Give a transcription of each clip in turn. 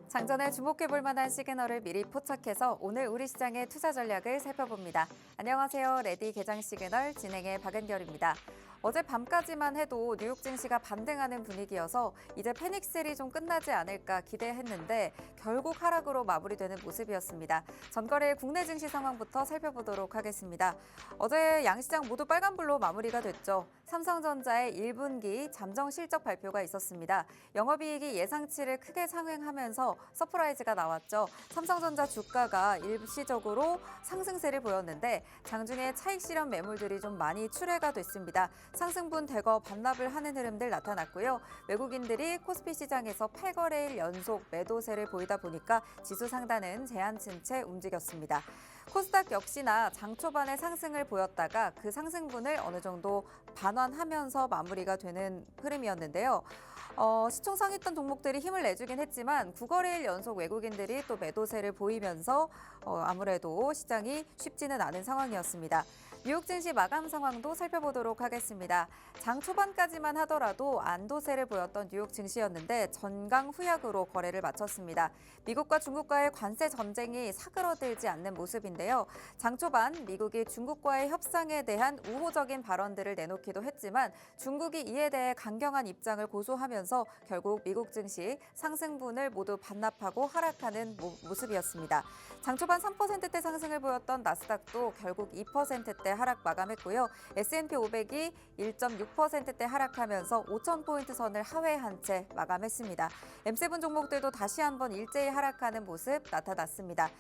장전에 주목해볼 만한 시그널을 미리 포착해서 오늘 우리 시장의 투자 전략을 살펴봅니다. 안녕하세요. 레디 개장 시그널 진행의 박은결입니다. 어제 밤까지만 해도 뉴욕 증시가 반등하는 분위기여서 이제 패닉셀이 좀 끝나지 않을까 기대했는데 결국 하락으로 마무리되는 모습이었습니다. 전거래일 국내 증시 상황부터 살펴보도록 하겠습니다. 어제 양시장 모두 빨간불로 마무리가 됐죠. 삼성전자의 1분기 잠정 실적 발표가 있었습니다. 영업이익이 예상치를 크게 상회하면서 서프라이즈가 나왔죠. 삼성전자 주가가 일시적으로 상승세를 보였는데 장중에 차익 실현 매물들이 좀 많이 출회가 됐습니다. 상승분 대거 반납을 하는 흐름들 나타났고요. 외국인들이 코스피 시장에서 8거래일 연속 매도세를 보이다 보니까 지수 상단은 제한친 채 움직였습니다. 코스닥 역시나 장 초반에 상승을 보였다가 그 상승분을 어느 정도 반환하면서 마무리가 되는 흐름이었는데요. 시총 상위권 종목들이 힘을 내주긴 했지만 9거래일 연속 외국인들이 또 매도세를 보이면서 아무래도 시장이 쉽지는 않은 상황이었습니다. 뉴욕 증시 마감 상황도 살펴보도록 하겠습니다. 장 초반까지만 하더라도 안도세를 보였던 뉴욕 증시였는데 전강 후약으로 거래를 마쳤습니다. 미국과 중국과의 관세 전쟁이 사그러들지 않는 모습인데요. 장 초반 미국이 중국과의 협상에 대한 우호적인 발언들을 내놓기도 했지만 중국이 이에 대해 강경한 입장을 고수하면서 결국 미국 증시 상승분을 모두 반납하고 하락하는 모습이었습니다. 장 초반 3%대 상승을 보였던 나스닥도 결국 2%대 하락 마감했고요. S&P 500이 1.6%대 하락하면서 5,000포인트 선을 하회한 채 마감했습니다. M7 종목들도 다시 한번 일제히 하락하는 모습 나타났습니다.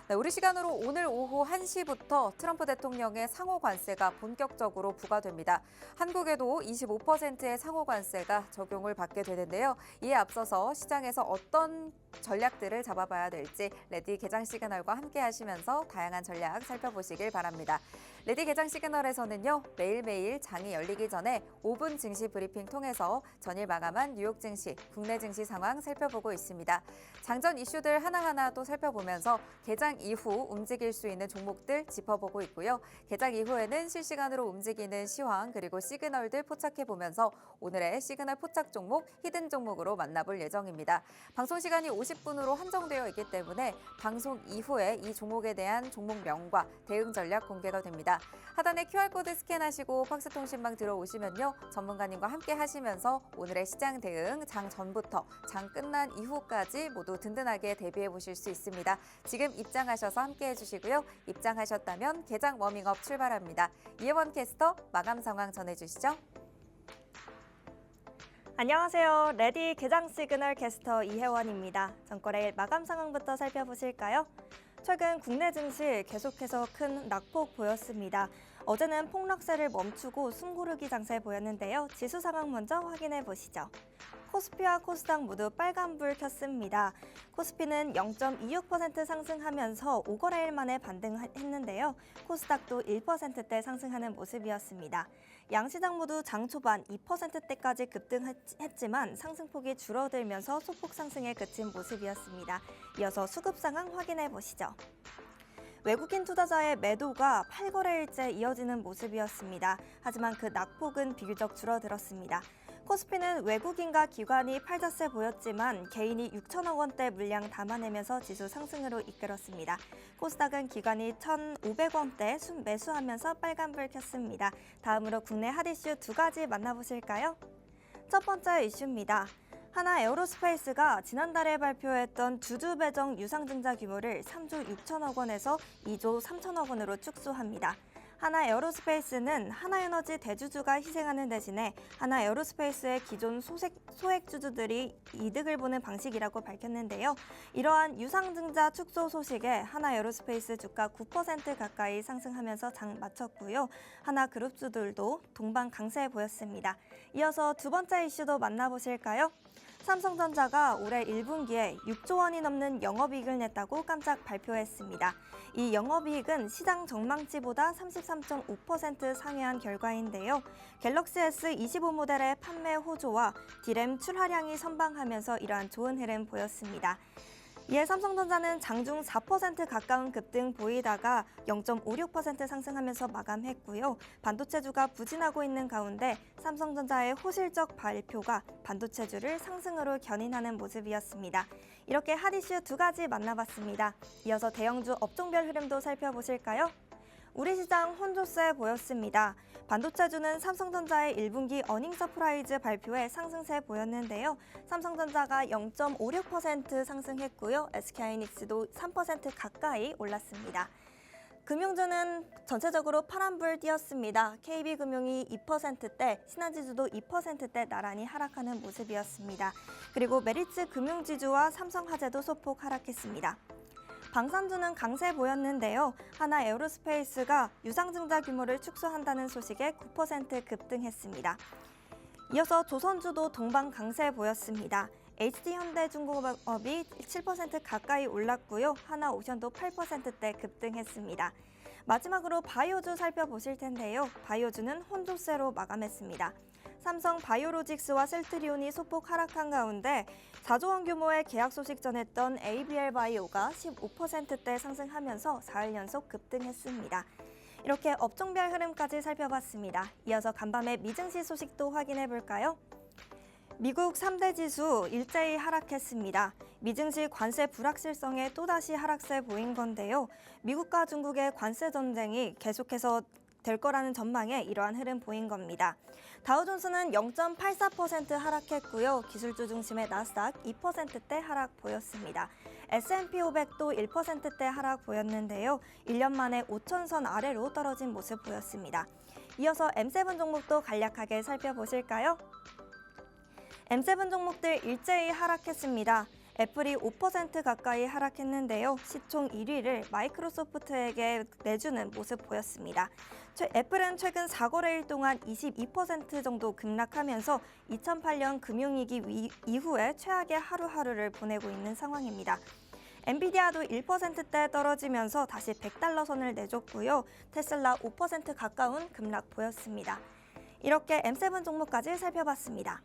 네, 우리 시간으로 오늘 오후 1시부터 트럼프 대통령의 상호 관세가 본격적으로 부과됩니다. 한국에도 25%의 상호 관세가 적용을 받게 되는데요. 이에 앞서서 시장에서 어떤 전략들을 잡아봐야 될지 레디 개장 시그널과 함께 하시면서 다양한 전략 살펴보시길 바랍니다. 레디 개장 시그널에서는요, 매일매일 장이 열리기 전에 5분 증시 브리핑 통해서 전일 마감한 뉴욕 증시, 국내 증시 상황 살펴보고 있습니다. 장전 이슈들 하나하나 또 살펴보면서 개장 이후 움직일 수 있는 종목들 짚어보고 있고요. 개장 이후에는 실시간으로 움직이는 시황 그리고 시그널들 포착해보면서 오늘의 시그널 포착 종목, 히든 종목으로 만나볼 예정입니다. 방송 시간이 50분으로 한정되어 있기 때문에 방송 이후에 이 종목에 대한 종목명과 대응 전략 공개가 됩니다. 하단에 QR코드 스캔하시고 팍스 통신망 들어오시면요. 전문가님과 함께 하시면서 오늘의 시장 대응 장 전부터 장 끝난 이후까지 모두 든든하게 대비해 보실 수 있습니다. 지금 입장하셔서 함께 해주시고요. 입장하셨다면 개장 워밍업 출발합니다. 이혜원 캐스터 마감 상황 전해주시죠. 안녕하세요. 레디 개장 시그널 캐스터 이혜원입니다. 전거래일 마감 상황부터 살펴보실까요? 최근 국내 증시 계속해서 큰 낙폭 보였습니다. 어제는 폭락세를 멈추고 숨고르기 장세 보였는데요. 지수 상황 먼저 확인해 보시죠. 코스피와 코스닥 모두 빨간불 켰습니다. 코스피는 0.26% 상승하면서 5거래일 만에 반등했는데요. 코스닥도 1%대 상승하는 모습이었습니다. 양시장 모두 장 초반 2%대까지 급등했지만 상승폭이 줄어들면서 소폭 상승에 그친 모습이었습니다. 이어서 수급 상황 확인해 보시죠. 외국인 투자자의 매도가 8거래일째 이어지는 모습이었습니다. 하지만 그 낙폭은 비교적 줄어들었습니다. 코스피는 외국인과 기관이 팔자세 보였지만 개인이 6천억 원대 물량 담아내면서 지수 상승으로 이끌었습니다. 코스닥은 기관이 1,500원대 매수하면서 빨간불 켰습니다. 다음으로 국내 핫 이슈 두 가지 만나보실까요? 첫 번째 이슈입니다. 하나 에어로스페이스가 지난달에 발표했던 주주 배정 유상증자 규모를 3조 6천억 원에서 2조 3천억 원으로 축소합니다. 하나 에어로스페이스는 하나에너지 대주주가 희생하는 대신에 하나 에어로스페이스의 기존 소액 주주들이 이득을 보는 방식이라고 밝혔는데요. 이러한 유상증자 축소 소식에 하나 에어로스페이스 주가 9% 가까이 상승하면서 장 마쳤고요. 하나 그룹주들도 동반 강세 보였습니다. 이어서 두 번째 이슈도 만나보실까요? 삼성전자가 올해 1분기에 6조 원이 넘는 영업이익을 냈다고 깜짝 발표했습니다. 이 영업이익은 시장 전망치보다 33.5% 상회한 결과인데요. 갤럭시 S25 모델의 판매 호조와 D램 출하량이 선방하면서 이러한 좋은 흐름 보였습니다. 이에 삼성전자는 장중 4% 가까운 급등 보이다가 0.56% 상승하면서 마감했고요. 반도체주가 부진하고 있는 가운데 삼성전자의 호실적 발표가 반도체주를 상승으로 견인하는 모습이었습니다. 이렇게 핫 이슈 두 가지 만나봤습니다. 이어서 대형주 업종별 흐름도 살펴보실까요? 우리 시장 혼조세 보였습니다. 반도체주는 삼성전자의 1분기 어닝 서프라이즈 발표에 상승세 보였는데요. 삼성전자가 0.56% 상승했고요. SK하이닉스도 3% 가까이 올랐습니다. 금융주는 전체적으로 파란불 띄었습니다. KB금융이 2%대, 신한지주도 2%대 나란히 하락하는 모습이었습니다. 그리고 메리츠 금융지주와 삼성화재도 소폭 하락했습니다. 방산주는 강세 보였는데요. 하나 에어로스페이스가 유상증자 규모를 축소한다는 소식에 9% 급등했습니다. 이어서 조선주도 동반 강세 보였습니다. HD현대중공업이 7% 가까이 올랐고요. 하나오션도 8%대 급등했습니다. 마지막으로 바이오주 살펴보실 텐데요. 바이오주는 혼조세로 마감했습니다. 삼성 바이오로직스와 셀트리온이 소폭 하락한 가운데 4조 원 규모의 계약 소식 전했던 ABL 바이오가 15%대 상승하면서 4일 연속 급등했습니다. 이렇게 업종별 흐름까지 살펴봤습니다. 이어서 간밤의 미증시 소식도 확인해 볼까요? 미국 3대 지수 일제히 하락했습니다. 미증시 관세 불확실성에 또다시 하락세 보인 건데요. 미국과 중국의 관세 전쟁이 계속해서 될 거라는 전망에 이러한 흐름 보인 겁니다. 다우존스는 0.84% 하락했고요. 기술주 중심의 나스닥 2%대 하락 보였습니다. S&P 500도 1%대 하락 보였는데요. 1년 만에 5천선 아래로 떨어진 모습 보였습니다. 이어서 M7 종목도 간략하게 살펴보실까요? M7 종목들 일제히 하락했습니다. 애플이 5% 가까이 하락했는데요. 시총 1위를 마이크로소프트에게 내주는 모습 보였습니다. 애플은 최근 4거래일 동안 22% 정도 급락하면서 2008년 금융위기 이후에 최악의 하루하루를 보내고 있는 상황입니다. 엔비디아도 1%대 떨어지면서 다시 $100 선을 내줬고요. 테슬라 5% 가까운 급락 보였습니다. 이렇게 M7 종목까지 살펴봤습니다.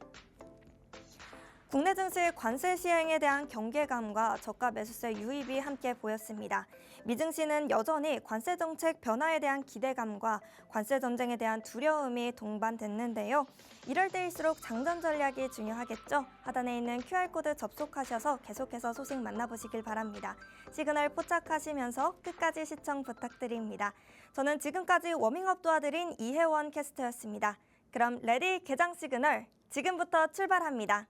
국내 증시 관세 시행에 대한 경계감과 저가 매수세 유입이 함께 보였습니다. 미증시는 여전히 관세 정책 변화에 대한 기대감과 관세 전쟁에 대한 두려움이 동반됐는데요. 이럴 때일수록 장전 전략이 중요하겠죠. 하단에 있는 QR코드 접속하셔서 계속해서 소식 만나보시길 바랍니다. 시그널 포착하시면서 끝까지 시청 부탁드립니다. 저는 지금까지 워밍업 도와드린 이혜원 캐스터였습니다. 그럼 레디 개장 시그널 지금부터 출발합니다.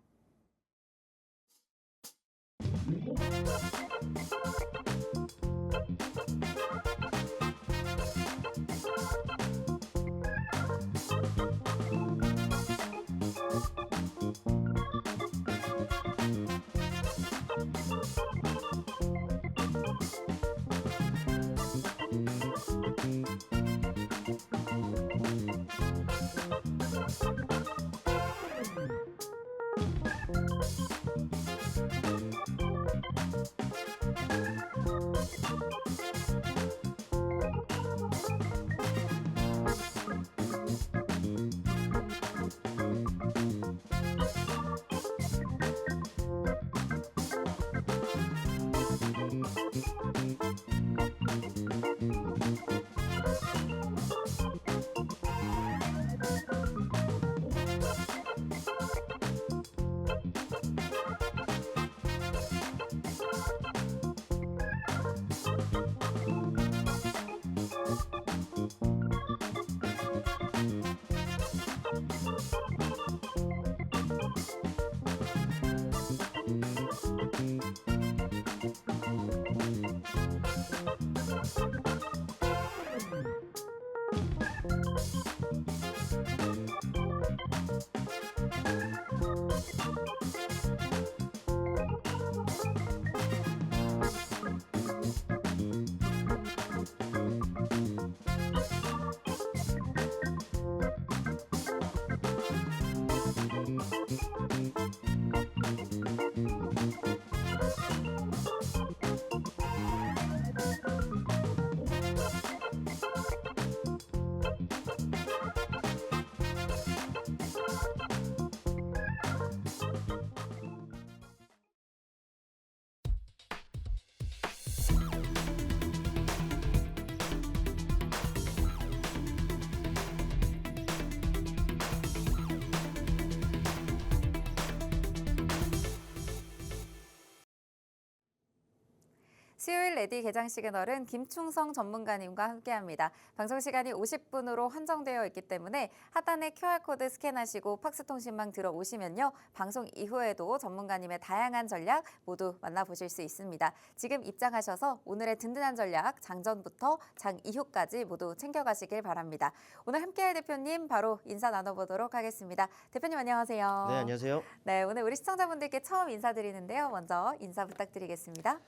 수요일 레디 개장 시그널은 김충성 전문가님과 함께합니다. 방송 시간이 50분으로 한정되어 있기 때문에 하단에 QR코드 스캔하시고 팍스통신망 들어오시면요. 방송 이후에도 전문가님의 다양한 전략 모두 만나보실 수 있습니다. 지금 입장하셔서 오늘의 든든한 전략 장전부터 장 이후까지 모두 챙겨가시길 바랍니다. 오늘 함께할 대표님 바로 인사 나눠보도록 하겠습니다. 대표님 안녕하세요. 네, 안녕하세요. 네, 오늘 우리 시청자분들께 처음 인사드리는데요. 먼저 인사 부탁드리겠습니다.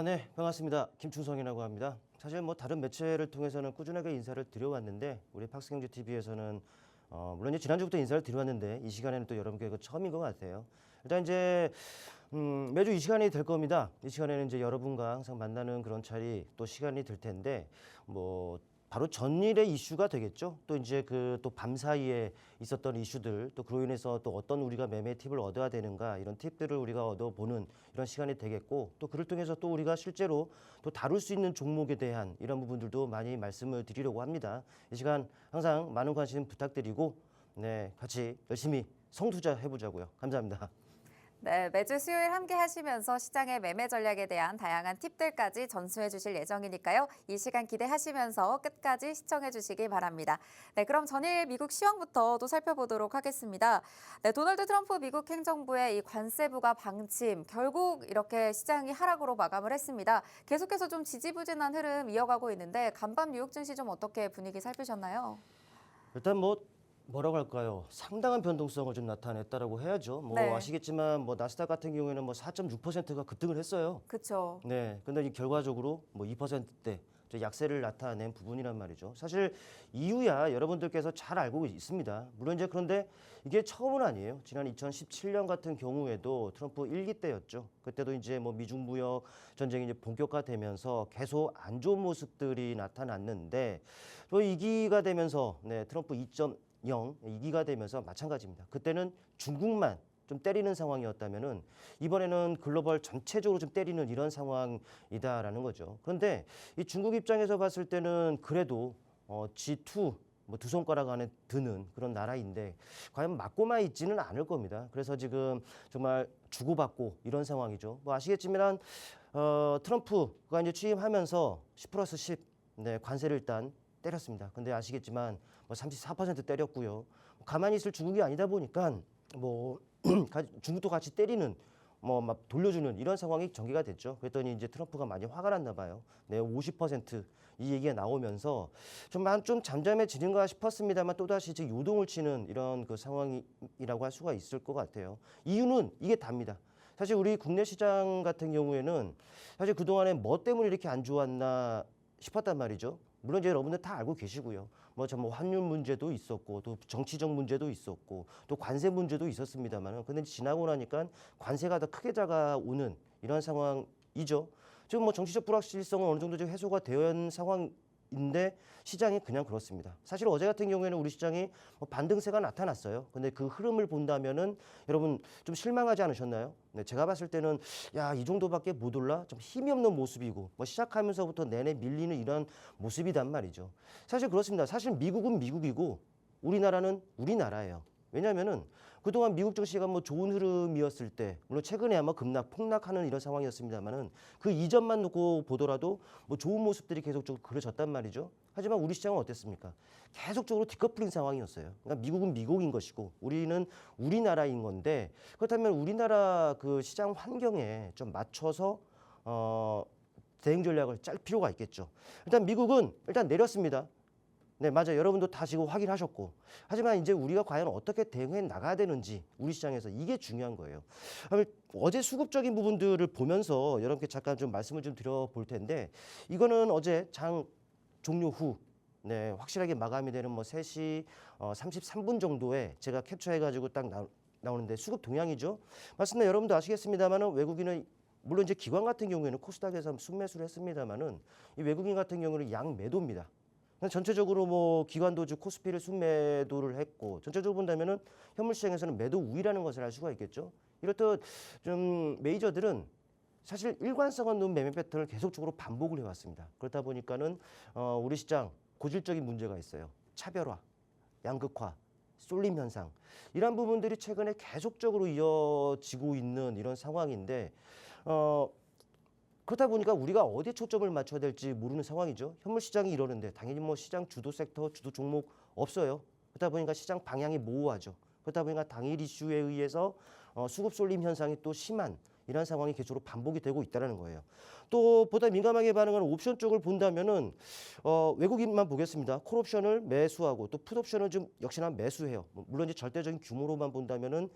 네, 반갑습니다. 김충성이라고 합니다. 사실 뭐 다른 매체를 통해서는 꾸준하게 인사를 드려왔는데 우리 팍스경제TV에서는 물론 이제 지난주부터 인사를 드려왔는데 이 시간에는 또 여러분께 그 처음인 것 같아요. 일단 이제 매주 이 시간이 될 겁니다. 이 시간에는 이제 여러분과 항상 만나는 그런 자리 또 시간이 될 텐데 뭐 바로 전일의 이슈가 되겠죠. 또 이제 그 또 밤 사이에 있었던 이슈들 또 그로 인해서 또 어떤 우리가 매매 팁을 얻어야 되는가 이런 팁들을 우리가 얻어보는 이런 시간이 되겠고 또 그를 통해서 또 우리가 실제로 또 다룰 수 있는 종목에 대한 이런 부분들도 많이 말씀을 드리려고 합니다. 이 시간 항상 많은 관심 부탁드리고 네, 같이 열심히 성투자 해보자고요. 감사합니다. 네, 매주 수요일 함께 하시면서 시장의 매매 전략에 대한 다양한 팁들까지 전수해 주실 예정이니까요. 이 시간 기대하시면서 끝까지 시청해 주시기 바랍니다. 네, 그럼 전일 미국 시황부터 또 살펴보도록 하겠습니다. 네, 도널드 트럼프 미국 행정부의 이 관세 부과 방침 결국 이렇게 시장이 하락으로 마감을 했습니다. 계속해서 좀 지지부진한 흐름 이어가고 있는데 간밤 뉴욕 증시 좀 어떻게 분위기 살피셨나요? 일단 뭐라고 할까요? 상당한 변동성을 좀 나타냈다라고 해야죠. 네. 아시겠지만 나스닥 같은 경우에는 4.6%가 급등을 했어요. 그렇죠. 네. 근데 이 결과적으로 2%대 약세를 나타낸 부분이란 말이죠. 사실 이유야 여러분들께서 잘 알고 있습니다. 물론 이제 그런데 이게 처음은 아니에요. 지난 2017년 같은 경우에도 트럼프 1기 때였죠. 그때도 이제 미중 무역 전쟁이 이제 본격화되면서 계속 안 좋은 모습들이 나타났는데 또 2기가 되면서 트럼프 2.0 2기가 되면서 마찬가지입니다. 그때는 중국만 좀 때리는 상황이었다면은 이번에는 글로벌 전체적으로 좀 때리는 이런 상황이다라는 거죠. 그런데 이 중국 입장에서 봤을 때는 그래도 G2 두 손가락 안에 드는 그런 나라인데 과연 맞고만 있지는 않을 겁니다. 그래서 지금 정말 주고받고 이런 상황이죠. 아시겠지만 트럼프가 이제 취임하면서 10+10 관세를 일단 때렸습니다. 근데 아시겠지만 34% 때렸고요. 가만히 있을 중국이 아니다 보니까 중국도 같이 때리는 막 돌려주는 이런 상황이 전개가 됐죠. 그랬더니 이제 트럼프가 많이 화가 났나 봐요. 네, 50%이 얘기가 나오면서 좀 잠잠해지는가 싶었습니다만 또다시 이제 요동을 치는 이런 그 상황이라고 할 수가 있을 것 같아요. 이유는 이게 답니다. 사실 우리 국내 시장 같은 경우에는 사실 그동안에 뭐 때문에 이렇게 안 좋았나 싶었단 말이죠. 물론 이제 여러분들 다 알고 계시고요. 환율 문제도 있었고 또 정치적 문제도 있었고 또 관세 문제도 있었습니다만은 근데 지나고 나니까 관세가 더 크게 다가오는 이런 상황이죠. 지금 정치적 불확실성은 어느 정도 좀 해소가 되는 상황인데 시장이 그냥 그렇습니다. 사실 어제 같은 경우에는 우리 시장이 반등세가 나타났어요. 근데 그 흐름을 본다면은 여러분 좀 실망하지 않으셨나요? 네, 제가 봤을 때는 이 정도밖에 못 올라 좀 힘이 없는 모습이고 시작하면서부터 내내 밀리는 이런 모습이단 말이죠. 사실 그렇습니다. 사실 미국은 미국이고 우리나라는 우리나라예요. 왜냐하면은 그동안 미국 증시가 좋은 흐름이었을 때 물론 최근에 아마 급락 폭락하는 이런 상황이었습니다만은 그 이전만 놓고 보더라도 좋은 모습들이 계속적으로 그려졌단 말이죠. 하지만 우리 시장은 어땠습니까? 계속적으로 디커플링 상황이었어요. 그러니까 미국은 미국인 것이고 우리는 우리나라인 건데 그렇다면 우리나라 그 시장 환경에 좀 맞춰서 대응 전략을 짤 필요가 있겠죠. 일단 미국은 일단 내렸습니다. 네, 맞아요. 여러분도 다 지금 확인하셨고. 하지만 이제 우리가 과연 어떻게 대응해 나가야 되는지 우리 시장에서 이게 중요한 거예요. 어제 수급적인 부분들을 보면서 여러분께 잠깐 좀 말씀을 좀 드려볼 텐데 이거는 어제 장 종료 후 확실하게 마감이 되는 3시 33분 정도에 제가 캡처해가지고 딱 나오는데 수급 동향이죠. 맞습니다. 여러분도 아시겠습니다만은 외국인은 물론 이제 기관 같은 경우에는 코스닥에서 순매수를 했습니다만은 이 외국인 같은 경우는 양매도입니다. 전체적으로 기관도 코스피를 순매도를 했고 전체적으로 본다면은 현물 시장에서는 매도 우위라는 것을 알 수가 있겠죠. 이렇듯 좀 메이저들은 사실 일관성 없는 매매 패턴을 계속적으로 반복을 해왔습니다. 그렇다 보니까는 우리 시장 고질적인 문제가 있어요. 차별화, 양극화, 쏠림 현상 이런 부분들이 최근에 계속적으로 이어지고 있는 이런 상황인데 그렇다 보니까 우리가 어디에 초점을 맞춰야 될지 모르는 상황이죠. 현물 시장이 이러는데 당연히 뭐 시장 주도 섹터, 주도 종목 없어요. 그렇다 보니까 시장 방향이 모호하죠. 그렇다 보니까 당일 이슈에 의해서 수급 쏠림 현상이 또 심한 이런 상황이 계속으로 반복이 되고 있다는 거예요. 또 보다 민감하게 반응하는 옵션 쪽을 본다면은 외국인만 보겠습니다. 콜옵션을 매수하고 또 풋옵션을 좀 역시나 매수해요. 물론 이제 절대적인 규모로만 본다면은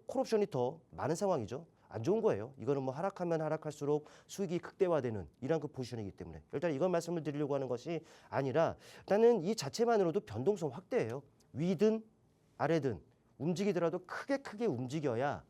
콜옵션이 더 많은 상황이죠. 안 좋은 거예요. 이거는 뭐 하락하면 하락할수록 수익이 극대화되는 이런 그 포지션이기 때문에 일단 이건 말씀을 드리려고 하는 것이 아니라 일단은 이 자체만으로도 변동성 확대예요. 위든 아래든 움직이더라도 크게 움직여야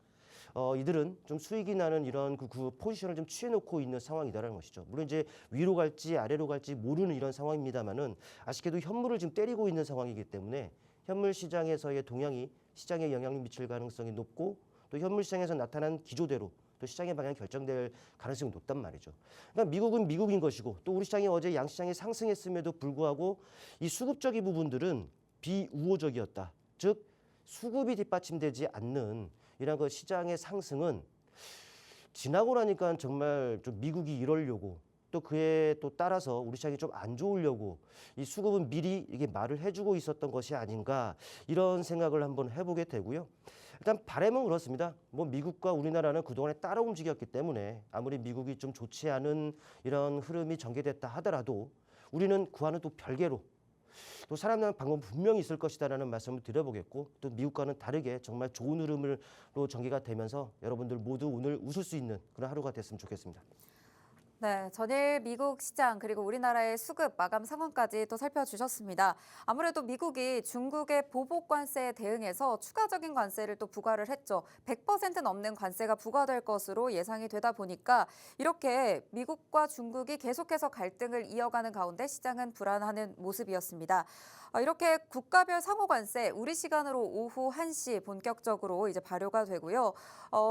이들은 좀 수익이 나는 이런 그 포지션을 좀 취해놓고 있는 상황이다라는 것이죠. 물론 이제 위로 갈지 아래로 갈지 모르는 이런 상황입니다만은 아쉽게도 현물을 지금 때리고 있는 상황이기 때문에 현물 시장에서의 동향이 시장에 영향을 미칠 가능성이 높고 또 현물 시장에서 나타난 기조대로 또 시장의 방향이 결정될 가능성이 높단 말이죠. 그러니까 미국은 미국인 것이고 또 우리 시장이 어제 양시장이 상승했음에도 불구하고 이 수급적인 부분들은 비우호적이었다. 즉 수급이 뒷받침되지 않는 이런 그 시장의 상승은 지나고 나니까 정말 좀 미국이 이러려고 또 그에 또 따라서 우리 시장이 좀 안 좋으려고 이 수급은 미리 이게 말을 해주고 있었던 것이 아닌가 이런 생각을 한번 해보게 되고요. 일단 바람은 그렇습니다. 뭐 미국과 우리나라는 그동안에 따라 움직였기 때문에 아무리 미국이 좀 좋지 않은 이런 흐름이 전개됐다 하더라도 우리는 그와는 또 별개로 또 살아남는 방법은 분명히 있을 것이다라는 말씀을 드려보겠고 또 미국과는 다르게 정말 좋은 흐름으로 전개가 되면서 여러분들 모두 오늘 웃을 수 있는 그런 하루가 됐으면 좋겠습니다. 네, 전일 미국 시장 그리고 우리나라의 수급 마감 상황까지 또 살펴주셨습니다. 아무래도 미국이 중국의 보복 관세에 대응해서 추가적인 관세를 또 부과를 했죠. 100% 넘는 관세가 부과될 것으로 예상이 되다 보니까 이렇게 미국과 중국이 계속해서 갈등을 이어가는 가운데 시장은 불안하는 모습이었습니다. 이렇게 국가별 상호 관세 우리 시간으로 오후 1시 본격적으로 이제 발효가 되고요.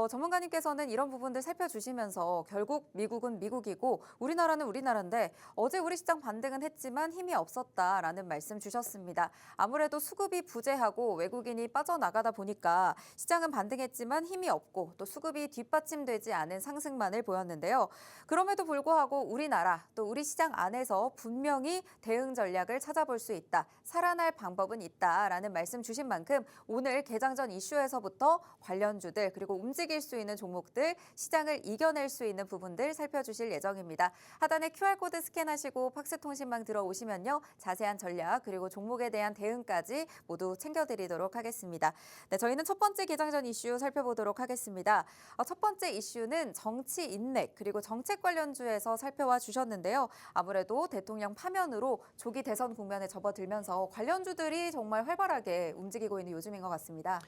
전문가님께서는 이런 부분들 살펴주시면서 결국 미국은 미국이고 우리나라는 우리나라인데 어제 우리 시장 반등은 했지만 힘이 없었다라는 말씀 주셨습니다. 아무래도 수급이 부재하고 외국인이 빠져나가다 보니까 시장은 반등했지만 힘이 없고 또 수급이 뒷받침되지 않은 상승만을 보였는데요. 그럼에도 불구하고 우리나라 또 우리 시장 안에서 분명히 대응 전략을 찾아볼 수 있다. 살아날 방법은 있다라는 말씀 주신 만큼 오늘 개장 전 이슈에서부터 관련주들 그리고 움직일 수 있는 종목들 시장을 이겨낼 수 있는 부분들 살펴주실 예정입니다. 하단에 QR코드 스캔하시고 팍스통신망 들어오시면요. 자세한 전략 그리고 종목에 대한 대응까지 모두 챙겨드리도록 하겠습니다. 네, 저희는 첫 번째 개장 전 이슈 살펴보도록 하겠습니다. 첫 번째 이슈는 정치 인맥 그리고 정책 관련주에서 살펴와 주셨는데요. 아무래도 대통령 파면으로 조기 대선 국면에 접어들면서 관련주들이 정말 활발하게 움직이고 있는 요즘인 것 같습니다.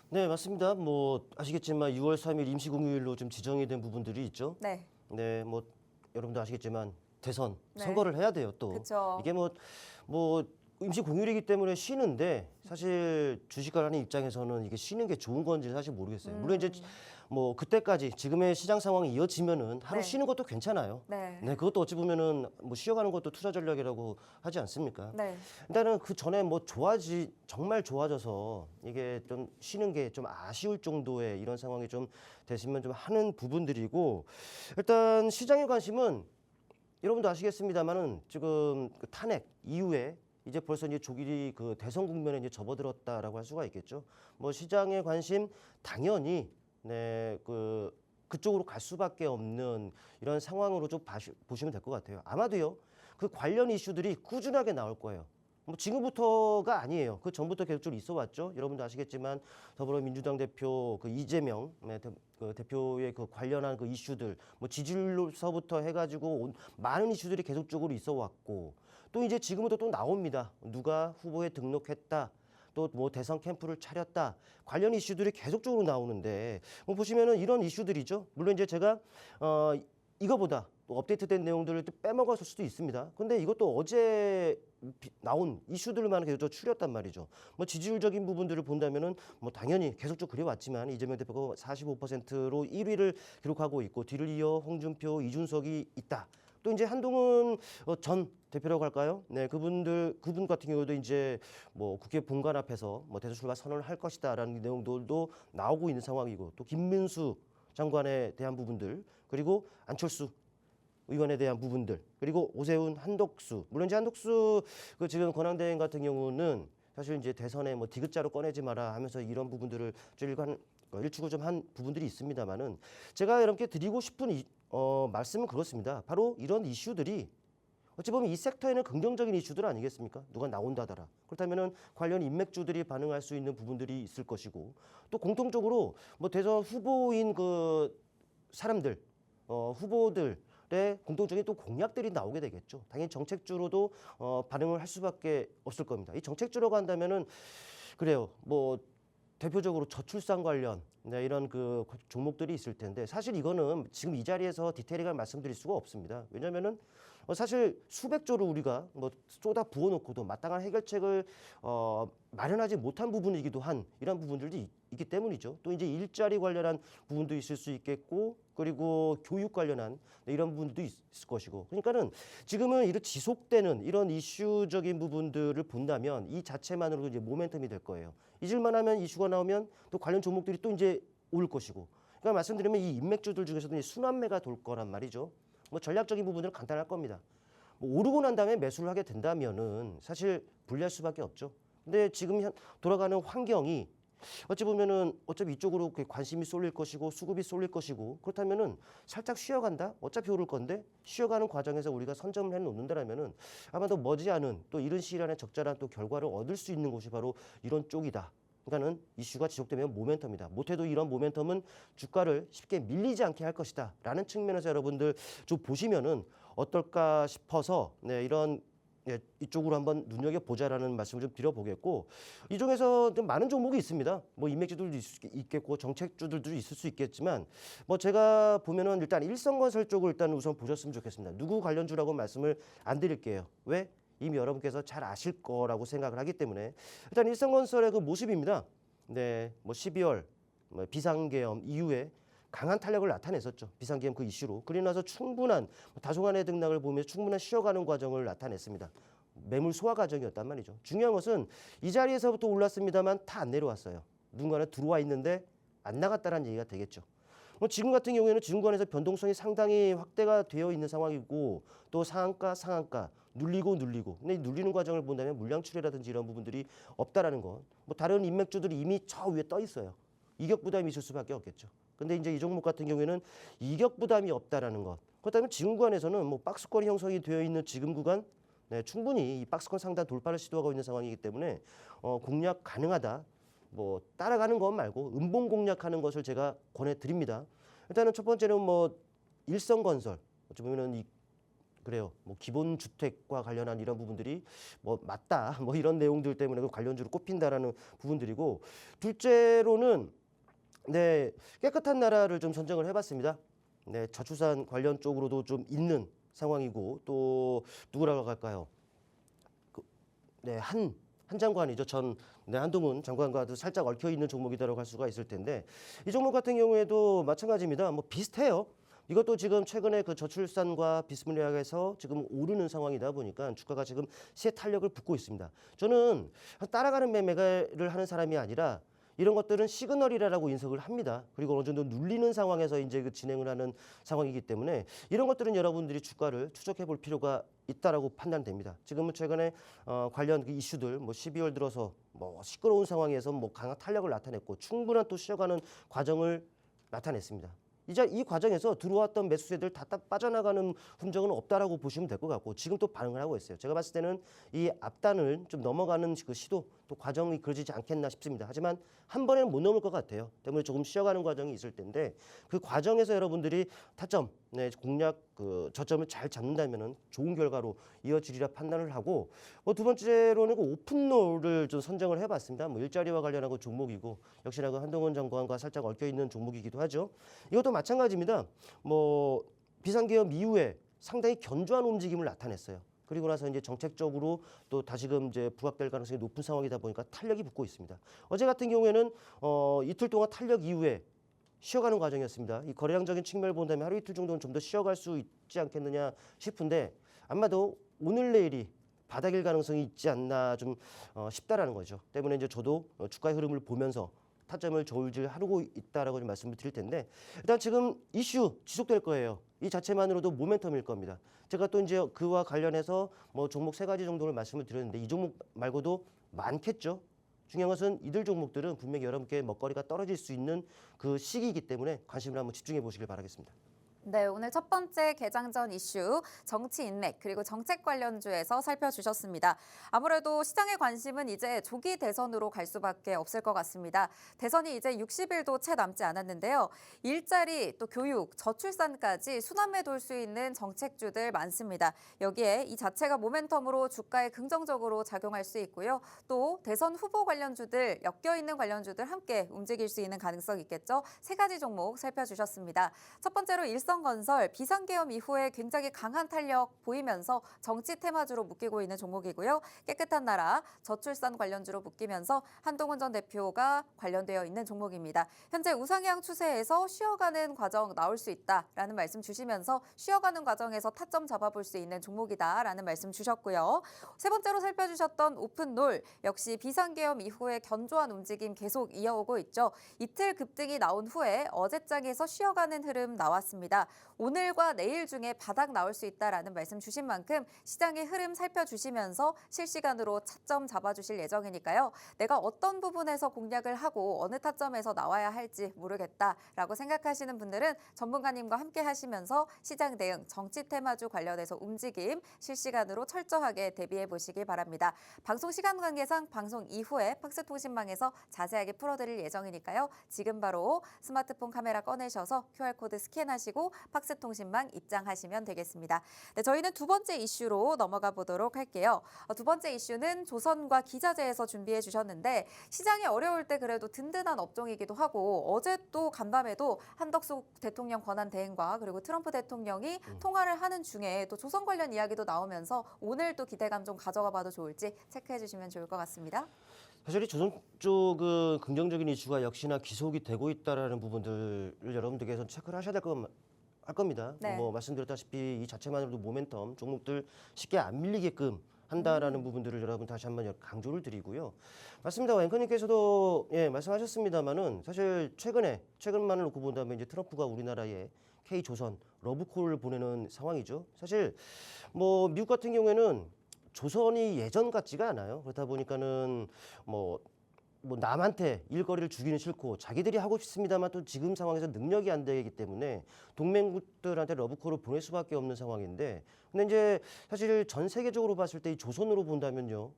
네, 맞습니다. 뭐 아시겠지만 6월 3일 임시공휴일로 좀 지정이 된 부분들이 있죠. 네. 네, 뭐 여러분도 아시겠지만 대선 네. 선거를 해야 돼요 또. 그쵸. 이게 뭐 임시공휴일이기 때문에 쉬는데 사실 주식하는 입장에서는 이게 쉬는 게 좋은 건지 사실 모르겠어요. 물론 이제 뭐 그때까지 지금의 시장 상황이 이어지면은 하루 네. 쉬는 것도 괜찮아요. 네. 네, 그것도 어찌 보면은 뭐 쉬어가는 것도 투자 전략이라고 하지 않습니까? 네. 일단은 그 전에 뭐 정말 좋아져서 이게 좀 쉬는 게 좀 아쉬울 정도의 이런 상황이 좀 됐으면 좀 하는 부분들이고 일단 시장의 관심은 여러분도 아시겠습니다만은 지금 그 탄핵 이후에 이제 벌써 이제 조기 그 대선 국면에 이제 접어들었다라고 할 수가 있겠죠. 뭐 시장의 관심 당연히 네, 그쪽으로 갈 수밖에 없는 이런 상황으로 좀 보시면 될 것 같아요. 아마도요, 그 관련 이슈들이 꾸준하게 나올 거예요. 뭐 지금부터가 아니에요. 그 전부터 계속 있어 왔죠. 여러분도 아시겠지만 더불어민주당 대표 그 이재명 그 대표의 그 관련한 그 이슈들, 뭐 지지율서부터 해가지고 많은 이슈들이 계속적으로 있어 왔고 또 이제 지금부터 또 나옵니다. 누가 후보에 등록했다. 또 뭐 대선 캠프를 차렸다 관련 이슈들이 계속적으로 나오는데 뭐 보시면은 이런 이슈들이죠. 물론 이제 제가 이거보다 또 업데이트된 내용들을 또 빼먹었을 수도 있습니다. 근데 이것도 어제 나온 이슈들만 계속 추렸단 말이죠. 뭐 지지율적인 부분들을 본다면은 뭐 당연히 계속적으로 그래왔지만 이재명 대표가 45%로 1위를 기록하고 있고 뒤를 이어 홍준표, 이준석이 있다. 또 이제 한동훈 전 대표라고 할까요? 네, 그분 같은 경우도 이제 뭐 국회 본관 앞에서 뭐 대선 출마 선언을 할 것이다라는 내용들도 나오고 있는 상황이고 또 김민수 장관에 대한 부분들, 그리고 안철수 의원에 대한 부분들, 그리고 오세훈, 한덕수. 물론 이제 한덕수 그 지금 권한대행 같은 경우는 사실 이제 대선에 뭐 디귿자로 꺼내지 마라 하면서 이런 부분들을 좀 일축을 좀 한 부분들이 있습니다만은 제가 여러분께 드리고 싶은 말씀은 그렇습니다. 바로 이런 이슈들이 어찌 보면 이 섹터에는 긍정적인 이슈들 아니겠습니까? 누가 나온다더라. 그렇다면은 관련 인맥주들이 반응할 수 있는 부분들이 있을 것이고, 또 공통적으로 뭐 대선 후보인 그 사람들, 후보들의 공통적인 또 공약들이 나오게 되겠죠. 당연히 정책주로도 반응을 할 수밖에 없을 겁니다. 이 정책주라고 한다면은 그래요. 뭐 대표적으로 저출산 관련 이런 그 종목들이 있을 텐데 사실 이거는 지금 이 자리에서 디테일하게 말씀드릴 수가 없습니다. 왜냐하면은 사실 수백조를 우리가 뭐 쏟아 부어놓고도 마땅한 해결책을 마련하지 못한 부분이기도 한 이런 부분들도 있기 때문이죠. 또 이제 일자리 관련한 부분도 있을 수 있겠고, 그리고 교육 관련한 이런 부분도 있을 것이고, 그러니까는 지금은 이런 지속되는 이런 이슈적인 부분들을 본다면 이 자체만으로도 이제 모멘텀이 될 거예요. 잊을만하면 이슈가 나오면 또 관련 종목들이 또 이제 오를 것이고, 그러니까 말씀드리면 이 인맥주들 중에서도 순환매가 돌 거란 말이죠. 뭐 전략적인 부분들은 간단할 겁니다. 뭐 오르고 난 다음에 매수를 하게 된다면은 사실 불리할 수밖에 없죠. 근데 지금 돌아가는 환경이 어찌 보면은 어차피 이쪽으로 관심이 쏠릴 것이고 수급이 쏠릴 것이고, 그렇다면은 살짝 쉬어간다. 어차피 오를 건데 쉬어가는 과정에서 우리가 선점을 해놓는다라면은 아마도 머지않은 또 이른 시일 안에 적절한 또 결과를 얻을 수 있는 곳이 바로 이런 쪽이다. 그러니까는 이슈가 지속되면 모멘텀이다. 못해도 이런 모멘텀은 주가를 쉽게 밀리지 않게 할 것이다라는 측면에서 여러분들 좀 보시면은 어떨까 싶어서 이런 이쪽으로 한번 눈여겨보자라는 말씀을 좀 드려보겠고, 이 중에서 좀 많은 종목이 있습니다. 뭐 인맥주들도 있겠고 정책주들도 있을 수 있겠지만 뭐 제가 보면은 일단 일성건설 쪽을 일단 우선 보셨으면 좋겠습니다. 누구 관련주라고 말씀을 안 드릴게요. 왜? 이미 여러분께서 잘 아실 거라고 생각을 하기 때문에 일단 일성건설의 그 모습입니다. 네, 뭐 12월 비상계엄 이후에 강한 탄력을 나타냈었죠. 비상계엄 그 이슈로. 그리고 나서 충분한 다소간의 등락을 보면서 충분한 쉬어가는 과정을 나타냈습니다. 매물 소화 과정이었단 말이죠. 중요한 것은 이 자리에서부터 올랐습니다만 다 안 내려왔어요. 누군가는 들어와 있는데 안 나갔다는 얘기가 되겠죠. 지금 같은 경우에는 지금권에서 변동성이 상당히 확대가 되어 있는 상황이고, 또 상한가 눌리고 근데 눌리는 과정을 본다면 물량 출회라든지 이런 부분들이 없다라는 것. 뭐 다른 인맥주들이 이미 저 위에 떠 있어요. 이격 부담이 있을 수밖에 없겠죠. 근데 이제 이 종목 같은 경우에는 이격 부담이 없다라는 것. 그렇다면 지금 구간에서는 뭐 박스권이 형성이 되어 있는 지금 구간, 충분히 이 박스권 상단 돌파를 시도하고 있는 상황이기 때문에 공략 가능하다. 뭐 따라가는 것 말고 음봉 공략하는 것을 제가 권해드립니다. 일단은 첫 번째는 뭐 일성건설, 어찌 보면은 그래요. 뭐 기본 주택과 관련한 이런 부분들이 뭐 맞다. 뭐 이런 내용들 때문에 관련주로 꼽힌다라는 부분들이고, 둘째로는 깨끗한 나라를 좀 선정을 해봤습니다. 저출산 관련 쪽으로도 좀 있는 상황이고, 또 누구라고 할까요? 한 장관이죠. 한동훈 장관과도 살짝 얽혀 있는 종목이다라고 할 수가 있을 텐데, 이 종목 같은 경우에도 마찬가지입니다. 뭐 비슷해요. 이것도 지금 최근에 그 저출산과 비스무리하게서 지금 오르는 상황이다 보니까 주가가 지금 새 탄력을 붙고 있습니다. 저는 따라가는 매매를 하는 사람이 아니라 이런 것들은 시그널이라고 인식을 합니다. 그리고 어느 정도 눌리는 상황에서 이제 그 진행을 하는 상황이기 때문에 이런 것들은 여러분들이 주가를 추적해 볼 필요가 있다라고 판단됩니다. 지금은 최근에 관련 그 이슈들 뭐 12월 들어서 뭐 시끄러운 상황에서 뭐 강한 탄력을 나타냈고 충분한 또 쉬어가는 과정을 나타냈습니다. 이제 이 과정에서 들어왔던 매수세들 다 빠져나가는 흔적은 없다라고 보시면 될 것 같고, 지금 또 반응을 하고 있어요. 제가 봤을 때는 이 앞단을 좀 넘어가는 그 시도 또 과정이 그러지지 않겠나 싶습니다. 하지만 한 번에는 못 넘을 것 같아요. 때문에 조금 쉬어가는 과정이 있을 텐데 그 과정에서 여러분들이 타점, 공략 그 저점을 잘 잡는다면은 좋은 결과로 이어지리라 판단을 하고, 두 번째로는 그 오픈롤을 좀 선정을 해봤습니다. 뭐 일자리와 관련하고 종목이고 역시나 그 한동훈 장관과 살짝 얽혀 있는 종목이기도 하죠. 이것도 마찬가지입니다. 뭐 비상계엄 이후에 상당히 견조한 움직임을 나타냈어요. 그리고 나서 이제 정책적으로 또 다시금 이제 부각될 가능성이 높은 상황이다 보니까 탄력이 붙고 있습니다. 어제 같은 경우에는 이틀 동안 탄력 이후에 쉬어가는 과정이었습니다. 이 거래량적인 측면을 본다면 하루 이틀 정도는 좀 더 쉬어갈 수 있지 않겠느냐 싶은데, 아마도 오늘 내일이 바닥일 가능성이 있지 않나 좀 싶다라는 거죠. 때문에 이제 저도 주가의 흐름을 보면서 타점을 저울질하고 있다라고 좀 말씀을 드릴 텐데 일단 지금 이슈 지속될 거예요. 이 자체만으로도 모멘텀일 겁니다. 제가 또 이제 그와 관련해서 뭐 종목 3가지 정도를 말씀을 드렸는데 이 종목 말고도 많겠죠. 중요한 것은 이들 종목들은 분명히 여러분께 먹거리가 떨어질 수 있는 그 시기이기 때문에 관심을 한번 집중해 보시길 바라겠습니다. 네, 오늘 첫 번째 개장 전 이슈 정치 인맥 그리고 정책 관련주에서 살펴주셨습니다. 아무래도 시장의 관심은 이제 조기 대선으로 갈 수밖에 없을 것 같습니다. 대선이 이제 60일도 채 남지 않았는데요. 일자리, 또 교육, 저출산까지 순환매 돌 수 있는 정책주들 많습니다. 여기에 이 자체가 모멘텀으로 주가에 긍정적으로 작용할 수 있고요. 또 대선 후보 관련주들, 엮여있는 관련주들 함께 움직일 수 있는 가능성이 있겠죠. 3가지 종목 살펴주셨습니다. 첫 번째로 일성건설, 비상계엄 이후에 굉장히 강한 탄력 보이면서 정치 테마주로 묶이고 있는 종목이고요. 깨끗한 나라, 저출산 관련주로 묶이면서 한동훈 전 대표가 관련되어 있는 종목입니다. 현재 우상향 추세에서 쉬어가는 과정 나올 수 있다라는 말씀 주시면서 쉬어가는 과정에서 타점 잡아볼 수 있는 종목이다라는 말씀 주셨고요. 세 번째로 살펴주셨던 오픈롤, 역시 비상계엄 이후에 견조한 움직임 계속 이어오고 있죠. 이틀 급등이 나온 후에 어제장에서 쉬어가는 흐름 나왔습니다. 오늘과 내일 중에 바닥 나올 수 있다라는 말씀 주신 만큼 시장의 흐름 살펴주시면서 실시간으로 차점 잡아주실 예정이니까요. 내가 어떤 부분에서 공략을 하고 어느 타점에서 나와야 할지 모르겠다라고 생각하시는 분들은 전문가님과 함께 하시면서 시장 대응, 정치 테마주 관련해서 움직임 실시간으로 철저하게 대비해 보시기 바랍니다. 방송 시간 관계상 방송 이후에 팍스통신망에서 자세하게 풀어드릴 예정이니까요. 지금 바로 스마트폰 카메라 꺼내셔서 QR코드 스캔하시고 팍스통신망 입장하시면 되겠습니다. 네, 저희는 두 번째 이슈로 넘어가 보도록 할게요. 두 번째 이슈는 조선과 기자재에서 준비해 주셨는데 시장이 어려울 때 그래도 든든한 업종이기도 하고 어제 또 간밤에도 한덕수 대통령 권한 대행과 그리고 트럼프 대통령이 통화를 하는 중에 또 조선 관련 이야기도 나오면서 오늘 또 기대감 좀 가져가 봐도 좋을지 체크해 주시면 좋을 것 같습니다. 사실 이 조선 쪽은 긍정적인 이슈가 역시나 기속이 되고 있다라는 부분들을 여러분들께서 체크를 하셔야 할 겁니다. 네. 뭐 말씀드렸다시피 이 자체만으로도 모멘텀 종목들 쉽게 안 밀리게끔 한다라는 부분들을 여러분 다시 한번 강조를 드리고요. 맞습니다. 앵커님께서도 말씀하셨습니다만은 사실 최근만을 놓고 본다면 이제 트럼프가 우리나라에 K조선 러브콜을 보내는 상황이죠. 사실 뭐 미국 같은 경우에는 조선이 예전 같지가 않아요. 그렇다 보니까는 뭐 남한테 일거리를 주기는 싫고 자기들이 하고 싶습니다만 또 지금 상황에서 능력이 안 되기 때문에 동맹국들한테 러브콜을 보낼 수밖에 없는 상황인데 근데 이제 사실 전 세계적으로 봤을 때 이 조선으로 본다면요.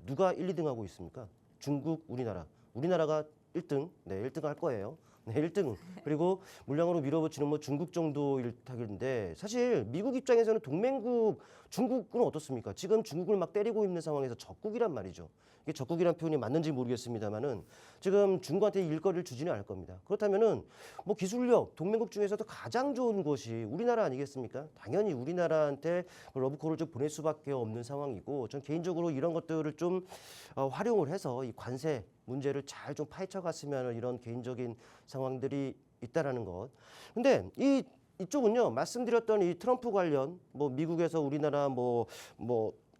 누가 1, 2등 하고 있습니까? 중국, 우리나라. 우리나라가 1등, 1등 할 거예요. 1등. 그리고 물량으로 밀어붙이는 뭐 중국 정도 일타인데 사실 미국 입장에서는 동맹국 중국은 어떻습니까? 지금 중국을 막 때리고 있는 상황에서 적국이란 말이죠. 이게 적국이란 표현이 맞는지 모르겠습니다만은 지금 중국한테 일거리를 주지는 않을 겁니다. 그렇다면은 뭐 기술력 동맹국 중에서도 가장 좋은 것이 우리나라 아니겠습니까? 당연히 우리나라한테 러브콜을 좀 보낼 수밖에 없는 상황이고 전 개인적으로 이런 것들을 좀 활용을 해서 이 관세 문제를 잘 좀 파헤쳐 갔으면 이런 개인적인 상황들이 있다라는 것. 근데 이쪽은요 말씀드렸던 이 트럼프 관련 뭐 미국에서 우리나라 뭐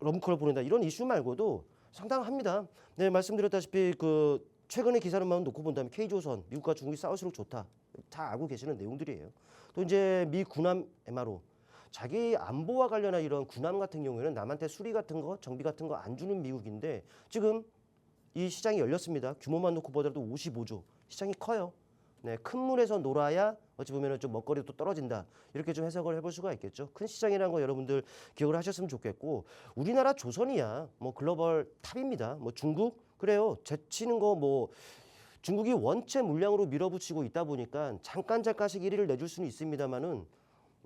러브콜을 보낸다 이런 이슈 말고도 상당합니다. 네 말씀드렸다시피 그 최근의 기사를만 놓고 본다면 K조선 미국과 중국이 싸울수록 좋다. 다 알고 계시는 내용들이에요. 또 이제 미 군함 MRO 자기 안보와 관련한 이런 군함 같은 경우에는 남한테 수리 같은 거 정비 같은 거 안 주는 미국인데 지금 이 시장이 열렸습니다. 규모만 놓고 보더라도 55조. 시장이 커요. 네, 큰 물에서 놀아야 어찌 보면 좀 먹거리도 떨어진다. 이렇게 좀 해석을 해볼 수가 있겠죠. 큰 시장이라는 거 여러분들 기억을 하셨으면 좋겠고 우리나라 조선이야 뭐 글로벌 탑입니다. 뭐 중국 그래요. 제치는 거 뭐 중국이 원체 물량으로 밀어붙이고 있다 보니까 잠깐씩 1위를 내줄 수는 있습니다만은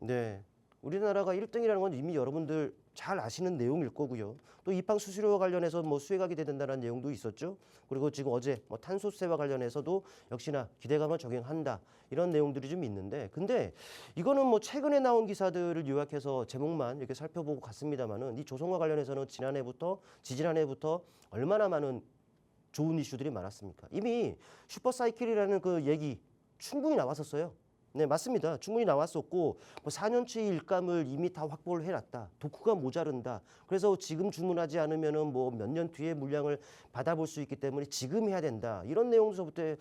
네. 우리나라가 1등이라는 건 이미 여러분들 잘 아시는 내용일 거고요. 또 이팡 수수료와 관련해서 뭐 수혜가 기대된다는 내용도 있었죠. 그리고 지금 어제 뭐 탄소세와 관련해서도 역시나 기대감을 적용한다. 이런 내용들이 좀 있는데 근데 이거는 뭐 최근에 나온 기사들을 요약해서 제목만 이렇게 살펴보고 갔습니다만은 이 조선과 관련해서는 지지난해부터 얼마나 많은 좋은 이슈들이 많았습니까? 이미 슈퍼사이클이라는 그 얘기 충분히 나왔었어요. 네, 맞습니다. 충분히 나왔었고 뭐 4년치 일감을 이미 다 확보를 해놨다. 도크가 모자른다. 그래서 지금 주문하지 않으면은 뭐 몇 년 뒤에 물량을 받아볼 수 있기 때문에 지금 해야 된다. 이런 내용서부터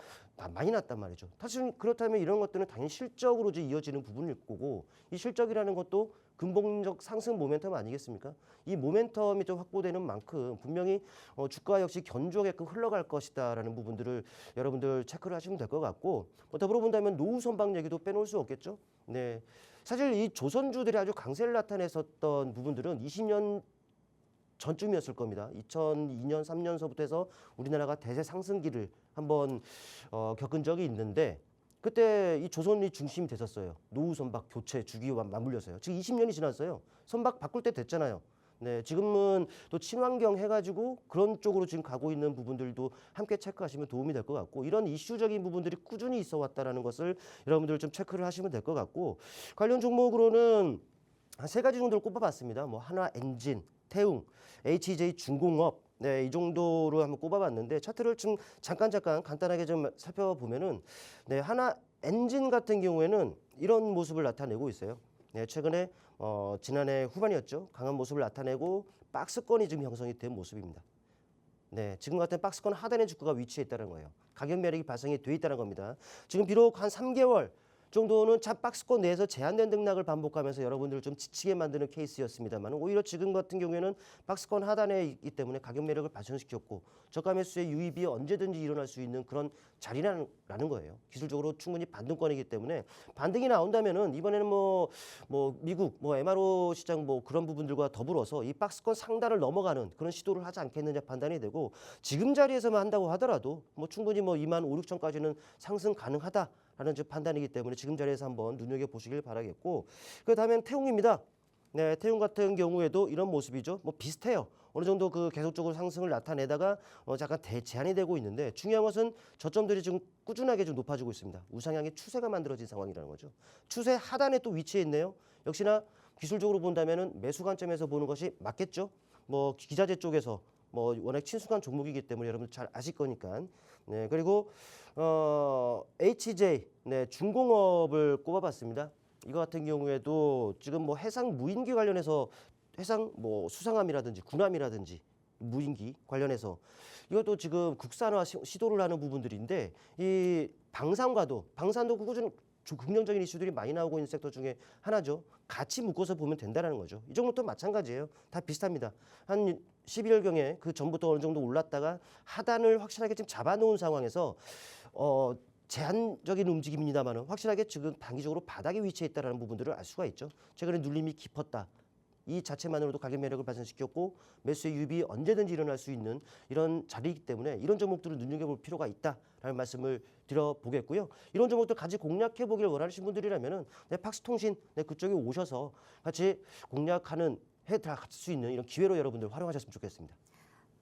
많이 났단 말이죠. 사실 그렇다면 이런 것들은 당연히 실적으로 이제 이어지는 부분일 거고 이 실적이라는 것도 근본적 상승 모멘텀 아니겠습니까? 이 모멘텀이 좀 확보되는 만큼 분명히 주가 역시 견조하게끔 흘러갈 것이다라는 부분들을 여러분들 체크를 하시면 될 것 같고 더불어 본다면 노후 선박 얘기도 빼놓을 수 없겠죠. 네, 사실 이 조선주들이 아주 강세를 나타냈었던 부분들은 20년 전쯤이었을 겁니다. 2002년, 3년서부터 해서 우리나라가 대세 상승기를 한번 겪은 적이 있는데 그때 이 조선이 중심이 됐었어요. 노후 선박 교체 주기와 맞물려서요. 지금 20년이 지났어요. 선박 바꿀 때 됐잖아요. 네, 지금은 또 친환경 해가지고 그런 쪽으로 지금 가고 있는 부분들도 함께 체크하시면 도움이 될 것 같고 이런 이슈적인 부분들이 꾸준히 있어 왔다라는 것을 여러분들 좀 체크를 하시면 될 것 같고 관련 종목으로는 한 3가지 정도를 꼽아봤습니다. 뭐 하나 엔진, 태웅, HJ 중공업 네, 이 정도로 한번 꼽아봤는데 차트를 좀 잠깐 간단하게 좀 살펴보면은 네, 하나 엔진 같은 경우에는 이런 모습을 나타내고 있어요. 네, 최근에 지난해 후반이었죠. 강한 모습을 나타내고 박스권이 지금 형성이 된 모습입니다. 네, 지금 같은 박스권 하단에 주가가 위치해 있다는 거예요. 가격 매력이 발생이 돼 있다는 겁니다. 지금 비록 한 3개월 정도는 차 박스권 내에서 제한된 등락을 반복하면서 여러분들을 좀 지치게 만드는 케이스였습니다만 오히려 지금 같은 경우에는 박스권 하단에 있기 때문에 가격 매력을 발생시켰고 저가 매수의 유입이 언제든지 일어날 수 있는 그런 자리라는 거예요. 기술적으로 충분히 반등권이기 때문에 반등이 나온다면은 이번에는 뭐 미국 MRO 시장 그런 부분들과 더불어서 이 박스권 상단을 넘어가는 그런 시도를 하지 않겠느냐 판단이 되고 지금 자리에서만 한다고 하더라도 충분히 2만 5, 6천까지는 상승 가능하다. 라는 판단이기 때문에 지금 자리에서 한번 눈여겨보시길 바라겠고 그 다음엔 태웅입니다. 네, 태웅 같은 경우에도 이런 모습이죠. 비슷해요. 어느 정도 그 계속적으로 상승을 나타내다가 잠깐 제한이 되고 있는데 중요한 것은 저점들이 지금 꾸준하게 좀 높아지고 있습니다. 우상향의 추세가 만들어진 상황이라는 거죠. 추세 하단에 또 위치해 있네요. 역시나 기술적으로 본다면은 매수 관점에서 보는 것이 맞겠죠. 기자재 쪽에서 워낙 친숙한 종목이기 때문에 여러분 잘 아실 거니까. 네, 그리고 HJ 네, 중공업을 꼽아봤습니다. 이거 같은 경우에도 지금 해상 무인기 관련해서 해상 수상함이라든지 군함이라든지 무인기 관련해서 이것도 지금 국산화 시도를 하는 부분들인데 이 방산도 꾸준히 긍정적인 이슈들이 많이 나오고 있는 섹터 중에 하나죠. 같이 묶어서 보면 된다는 거죠. 이 종목도 마찬가지예요. 다 비슷합니다. 한 11월경에 그 전부터 어느 정도 올랐다가 하단을 확실하게 지금 잡아놓은 상황에서 제한적인 움직임입니다만 확실하게 지금 단기적으로 바닥에 위치해 있다는 부분들을 알 수가 있죠. 최근에 눌림이 깊었다. 이 자체만으로도 가격 매력을 발생시켰고 매수의 유입이 언제든지 일어날 수 있는 이런 자리이기 때문에 이런 종목들을 눈여겨볼 필요가 있다라는 말씀을 드려보겠고요. 이런 종목들 같이 공략해보길 원하시는 분들이라면 팍스통신 그쪽에 오셔서 같이 공략하는 해갈 수 있는 이런 기회로 여러분들 활용하셨으면 좋겠습니다.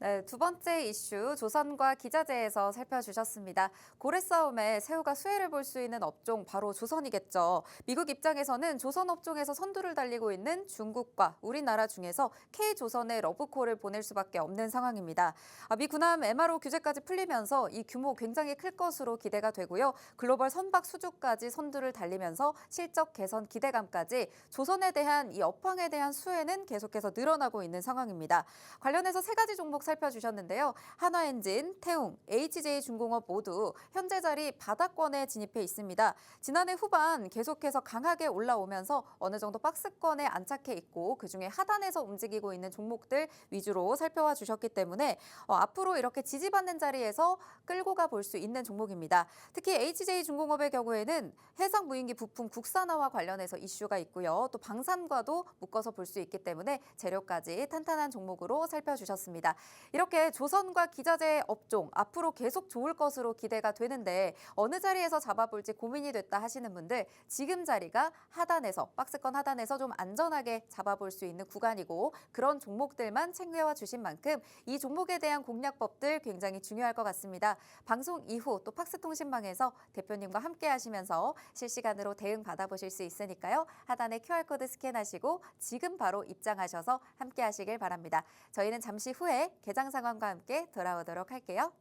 네, 두 번째 이슈 조선과 기자재에서 살펴주셨습니다. 고래 싸움에 새우가 수혜를 볼 수 있는 업종 바로 조선이겠죠. 미국 입장에서는 조선 업종에서 선두를 달리고 있는 중국과 우리나라 중에서 K조선의 러브콜을 보낼 수밖에 없는 상황입니다. 미 군함 MRO 규제까지 풀리면서 이 규모 굉장히 클 것으로 기대가 되고요. 글로벌 선박 수주까지 선두를 달리면서 실적 개선 기대감까지 조선에 대한 이 업황에 대한 수혜는 계속해서 늘어나고 있는 상황입니다. 관련해서 3가지 종목 살펴주셨는데요. 한화엔진, 태웅, HJ중공업 모두 현재 자리 바닥권에 진입해 있습니다. 지난해 후반 계속해서 강하게 올라오면서 어느 정도 박스권에 안착해 있고 그중에 하단에서 움직이고 있는 종목들 위주로 살펴와 주셨기 때문에 앞으로 이렇게 지지받는 자리에서 끌고 가볼 수 있는 종목입니다. 특히 HJ중공업의 경우에는 해상 무인기 부품 국산화와 관련해서 이슈가 있고요. 또 방산과도 묶어서 볼 수 있기 때문에 재료까지 탄탄한 종목으로 살펴주셨습니다. 이렇게 조선과 기자재 업종 앞으로 계속 좋을 것으로 기대가 되는데 어느 자리에서 잡아볼지 고민이 됐다 하시는 분들 지금 자리가 하단에서 박스권 하단에서 좀 안전하게 잡아볼 수 있는 구간이고 그런 종목들만 챙겨와 주신 만큼 이 종목에 대한 공략법들 굉장히 중요할 것 같습니다. 방송 이후 또 팍스통신망에서 대표님과 함께 하시면서 실시간으로 대응 받아보실 수 있으니까요. 하단에 QR코드 스캔하시고 지금 바로 입장하셔서 함께 하시길 바랍니다. 저희는 잠시 후에 개장 상황과 함께 돌아오도록 할게요.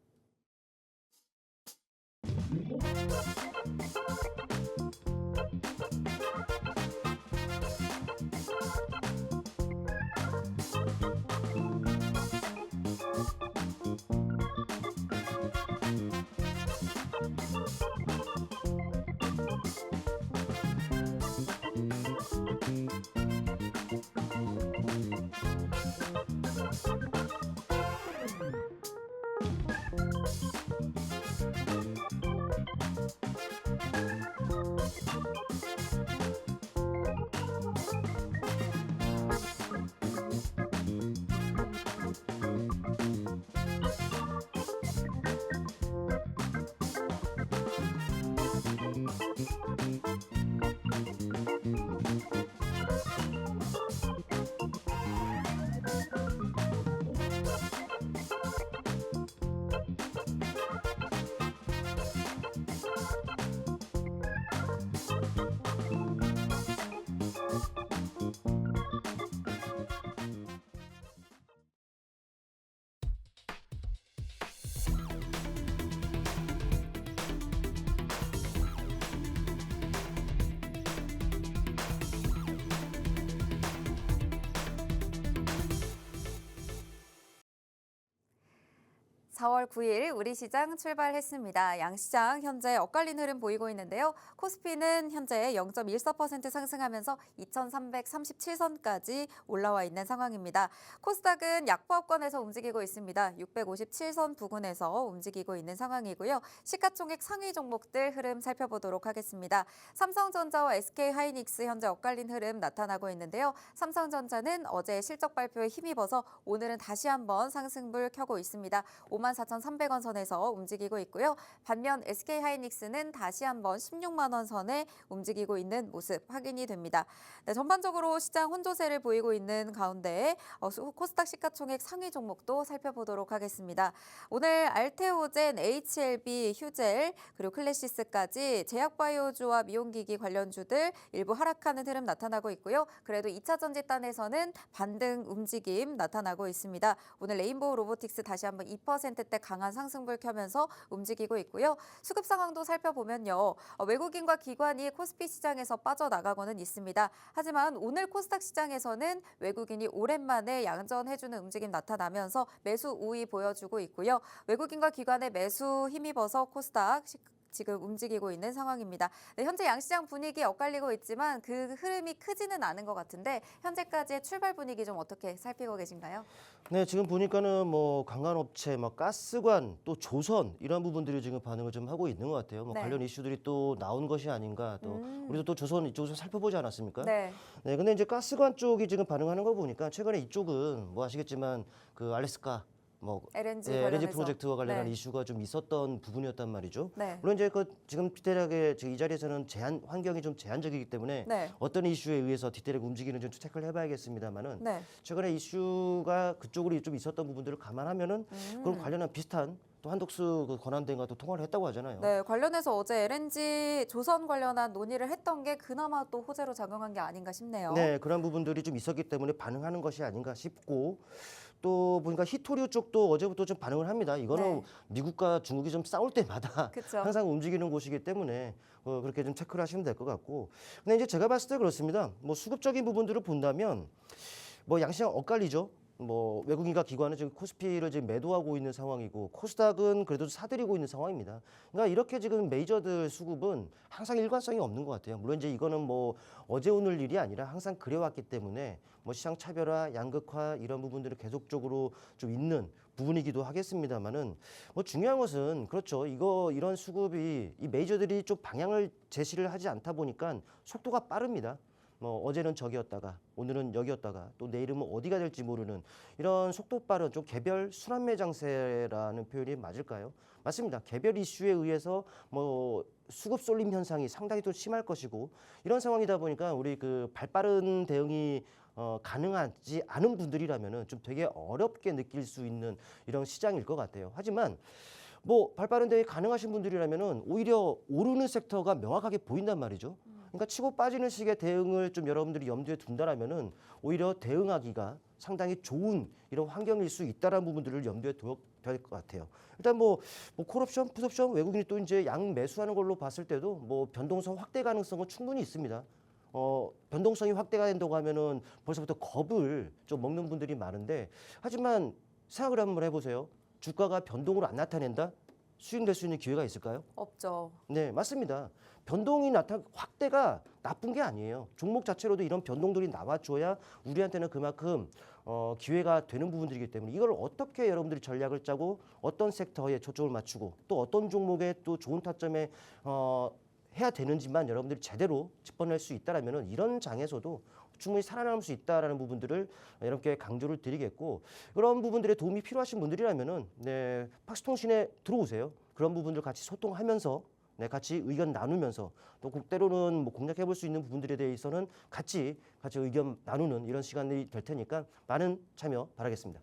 4월 9일 우리 시장 출발했습니다. 양시장 현재 엇갈린 흐름 보이고 있는데요. 코스피는 현재 0.14% 상승하면서 2337선까지 올라와 있는 상황입니다. 코스닥은 약보합권에서 움직이고 있습니다. 657선 부근에서 움직이고 있는 상황이고요. 시가총액 상위 종목들 흐름 살펴보도록 하겠습니다. 삼성전자와 SK하이닉스 현재 엇갈린 흐름 나타나고 있는데요. 삼성전자는 어제 실적 발표에 힘입어서 오늘은 다시 한번 상승불 켜고 있습니다. 54,300원 선에서 움직이고 있고요. 반면 SK하이닉스는 다시 한번 16만 원 선에 움직이고 있는 모습 확인이 됩니다. 네, 전반적으로 시장 혼조세를 보이고 있는 가운데 코스닥 시가총액 상위 종목도 살펴보도록 하겠습니다. 오늘 알테오젠, HLB, 휴젤, 그리고 클래시스까지 제약바이오주와 미용기기 관련주들 일부 하락하는 흐름 나타나고 있고요. 그래도 2차 전지단에서는 반등 움직임 나타나고 있습니다. 오늘 레인보우 로보틱스 다시 한번 2%대 강한 상승불 켜면서 움직이고 있고요. 수급 상황도 살펴보면요. 외국인과 기관이 코스피 시장에서 빠져나가고는 있습니다. 하지만 오늘 코스닥 시장에서는 외국인이 오랜만에 양전해주는 움직임 나타나면서 매수 우위 보여주고 있고요. 외국인과 기관의 매수 힘입어서 코스닥 지금 움직이고 있는 상황입니다. 네, 현재 양시장 분위기 엇갈리고 있지만 그 흐름이 크지는 않은 것 같은데 현재까지의 출발 분위기 좀 어떻게 살피고 계신가요? 네, 지금 보니까는 뭐 관광업체, 막 가스관, 또 조선 이런 부분들이 지금 반응을 좀 하고 있는 것 같아요. 뭐 네. 관련 이슈들이 또 나온 것이 아닌가. 또 우리도 또 조선 이쪽에서 살펴보지 않았습니까? 네. 네, 근데 이제 가스관 쪽이 지금 반응하는 거 보니까 최근에 이쪽은 뭐 아시겠지만 그 알래스카 뭐 LNG LNG 관련해서. 프로젝트와 관련한 네. 이슈가 좀 있었던 부분이었단 말이죠. 네. 물론 이제 그 지금 디테일하게 지금 이 자리에서는 제한 환경이 좀 제한적이기 때문에 네. 어떤 이슈에 의해서 디테일하게 움직이는 좀 체크를 해봐야겠습니다만은 네. 최근에 이슈가 그쪽으로 좀 있었던 부분들을 감안하면은 그럼 관련한 비슷한 또 한독수 그 권한대행과 또 통화를 했다고 하잖아요. 네, 관련해서 어제 LNG 조선 관련한 논의를 했던 게 그나마 또 호재로 작용한 게 아닌가 싶네요. 네, 그런 부분들이 좀 있었기 때문에 반응하는 것이 아닌가 싶고 또 보니까 히토류 쪽도 어제부터 좀 반응을 합니다. 이거는 네. 미국과 중국이 좀 싸울 때마다 그쵸. 항상 움직이는 곳이기 때문에 그렇게 좀 체크를 하시면 될 것 같고. 근데 이제 제가 봤을 때 그렇습니다. 뭐 수급적인 부분들을 본다면 뭐 양시장 엇갈리죠. 뭐 외국인과 기관은 지금 코스피를 지금 매도하고 있는 상황이고 코스닥은 그래도 사들이고 있는 상황입니다. 그러니까 이렇게 지금 메이저들 수급은 항상 일관성이 없는 것 같아요. 물론 이제 이거는 뭐 어제 오늘 일이 아니라 항상 그래왔기 때문에 뭐 시장 차별화, 양극화 이런 부분들이 계속적으로 좀 있는 부분이기도 하겠습니다만은 뭐 중요한 것은 그렇죠. 이런 수급이 이 메이저들이 좀 방향을 제시를 하지 않다 보니까 속도가 빠릅니다. 뭐 어제는 저기였다가 오늘은 여기였다가 또 내일은 뭐 어디가 될지 모르는 이런 속도 빠른 좀 개별 순환매 장세라는 표현이 맞을까요? 맞습니다. 개별 이슈에 의해서 뭐 수급 쏠림 현상이 상당히 또 심할 것이고 이런 상황이다 보니까 우리 그 발빠른 대응이 가능하지 않은 분들이라면은 좀 되게 어렵게 느낄 수 있는 이런 시장일 것 같아요. 하지만 뭐 발빠른 대응이 가능하신 분들이라면은 오히려 오르는 섹터가 명확하게 보인단 말이죠. 그러니까 치고 빠지는 식의 대응을 좀 여러분들이 염두에 둔다라면은 오히려 대응하기가 상당히 좋은 이런 환경일 수 있다라는 부분들을 염두에 둬야 될 것 같아요. 일단 뭐 콜옵션, 풋옵션 외국인이 또 이제 양 매수하는 걸로 봤을 때도 뭐 변동성 확대 가능성은 충분히 있습니다. 변동성이 확대가 된다고 하면은 벌써부터 겁을 좀 먹는 분들이 많은데 하지만 생각을 한번 해보세요. 주가가 변동으로 안 나타낸다? 수익낼 수 있는 기회가 있을까요? 없죠. 네, 맞습니다. 변동이 확대가 나쁜 게 아니에요. 종목 자체로도 이런 변동들이 나와줘야 우리한테는 그만큼 기회가 되는 부분들이기 때문에 이걸 어떻게 여러분들이 전략을 짜고 어떤 섹터에 초점을 맞추고 또 어떤 종목에 또 좋은 타점에 해야 되는지만 여러분들이 제대로 짚어낼 수 있다라면은 이런 장에서도 충분히 살아남을 수 있다라는 부분들을 여러분께 강조를 드리겠고 그런 부분들에 도움이 필요하신 분들이라면은 네, 팍스통신에 들어오세요. 그런 부분들 같이 소통하면서 네, 같이 의견 나누면서 또 때로는 뭐 공략해볼 수 있는 부분들에 대해서는 같이 의견 나누는 이런 시간이 될 테니까 많은 참여 바라겠습니다.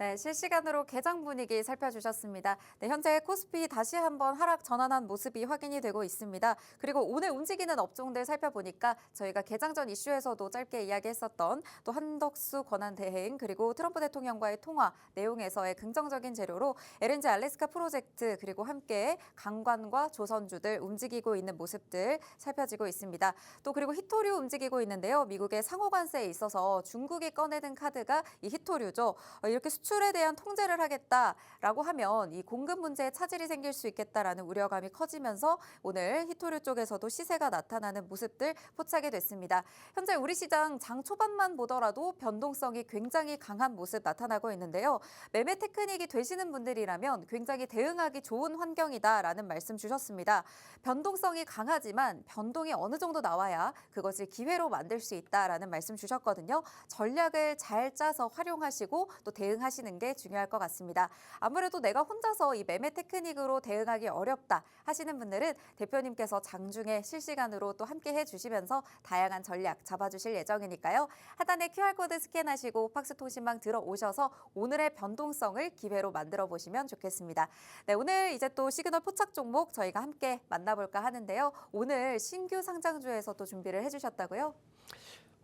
네, 실시간으로 개장 분위기 살펴주셨습니다. 네, 현재 코스피 다시 한번 하락 전환한 모습이 확인이 되고 있습니다. 그리고 오늘 움직이는 업종들 살펴보니까 저희가 개장 전 이슈에서도 짧게 이야기했었던 또 한덕수 권한 대행 그리고 트럼프 대통령과의 통화 내용에서의 긍정적인 재료로 LNG 알래스카 프로젝트 그리고 함께 강관과 조선주들 움직이고 있는 모습들 살펴지고 있습니다. 또 그리고 히토류 움직이고 있는데요. 미국의 상호 관세에 있어서 중국이 꺼내든 카드가 이 히토류죠. 이렇게 수출 수출에 대한 통제를 하겠다라고 하면 이 공급 문제에 차질이 생길 수 있겠다라는 우려감이 커지면서 오늘 히토류 쪽에서도 시세가 나타나는 모습들 포착이 됐습니다. 현재 우리 시장 장 초반만 보더라도 변동성이 굉장히 강한 모습 나타나고 있는데요. 매매 테크닉이 되시는 분들이라면 굉장히 대응하기 좋은 환경이다라는 말씀 주셨습니다. 변동성이 강하지만 변동이 어느 정도 나와야 그것을 기회로 만들 수 있다라는 말씀 주셨거든요. 전략을 잘 짜서 활용하시고 또 대응하시는 게 중요할 것 같습니다. 아무래도 내가 혼자서 이 매매 테크닉으로 대응하기 어렵다 하시는 분들은 대표님께서 장중에 실시간으로 또 함께 해주시면서 다양한 전략 잡아주실 예정이니까요. 하단에 QR코드 스캔하시고 팍스통신망 들어오셔서 오늘의 변동성을 기회로 만들어 보시면 좋겠습니다. 네, 오늘 이제 또 시그널 포착 종목 저희가 함께 만나볼까 하는데요. 오늘 신규 상장주에서 또 준비를 해주셨다고요?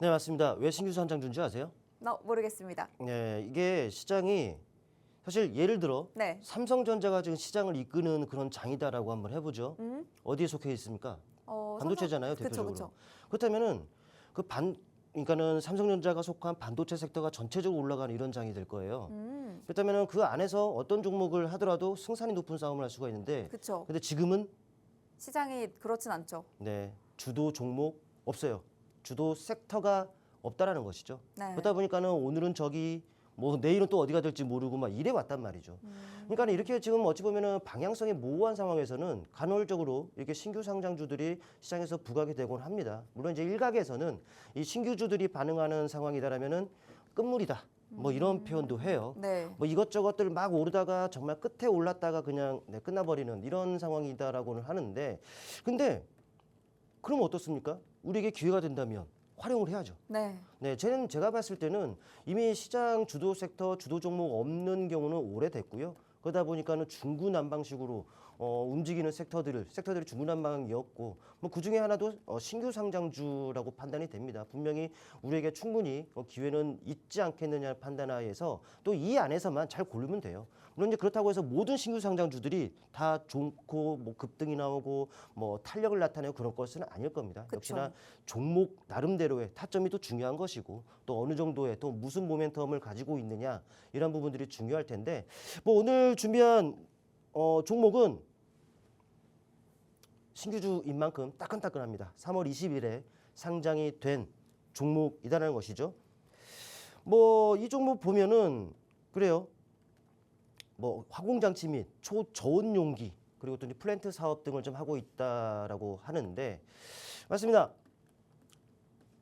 네, 맞습니다. 왜 신규 상장주인지 아세요? 모르겠습니다. 네, 이게 시장이 사실 예를 들어 네. 삼성전자가 지금 시장을 이끄는 그런 장이다라고 한번 해보죠. 어디에 속해 있습니까? 반도체잖아요, 대표적으로. 그쵸. 그렇다면은 그러니까는 삼성전자가 속한 반도체 섹터가 전체적으로 올라가는 이런 장이 될 거예요. 그렇다면은 그 안에서 어떤 종목을 하더라도 승산이 높은 싸움을 할 수가 있는데, 그렇죠. 근데 지금은 시장이 그렇진 않죠. 네, 주도 종목 없어요. 주도 섹터가 없다라는 것이죠. 네. 그러다 보니까는 오늘은 저기 뭐 내일은 또 어디가 될지 모르고 막 이래 왔단 말이죠. 그러니까 이렇게 지금 어찌 보면은 방향성이 모호한 상황에서는 간헐적으로 이렇게 신규 상장주들이 시장에서 부각이 되곤 합니다. 물론 이제 일각에서는 이 신규주들이 반응하는 상황이다라면은 끝물이다. 뭐 이런 표현도 해요. 네. 뭐 이것저것들 막 오르다가 정말 끝에 올랐다가 그냥 끝나버리는 이런 상황이다라고는 하는데, 근데 그럼 어떻습니까? 우리에게 기회가 된다면 활용을 해야죠. 네. 네, 제가 봤을 때는 이미 시장 주도 섹터, 주도 종목 없는 경우는 오래됐고요. 그러다 보니까는 중구난방식으로 움직이는 섹터들이 중구난방이었고, 뭐 그 중에 하나도 신규 상장주라고 판단이 됩니다. 분명히 우리에게 충분히 기회는 있지 않겠느냐 판단하에서 또 이 안에서만 잘 고르면 돼요. 물론 이제 그렇다고 해서 모든 신규 상장주들이 다 좋고 뭐 급등이 나오고 뭐 탄력을 나타내고 그런 것은 아닐 겁니다. 그쵸. 역시나 종목 나름대로의 타점이 또 중요한 것이고 또 어느 정도의 또 무슨 모멘텀을 가지고 있느냐 이런 부분들이 중요할 텐데, 뭐 오늘 준비한 종목은 신규주인 만큼 따끈따끈합니다. 3월 20일에 상장이 된 종목이라는 것이죠. 뭐 이 종목 보면은 그래요. 뭐 화공장치 및 초저온 용기 그리고 또 이제 플랜트 사업 등을 좀 하고 있다라고 하는데, 맞습니다.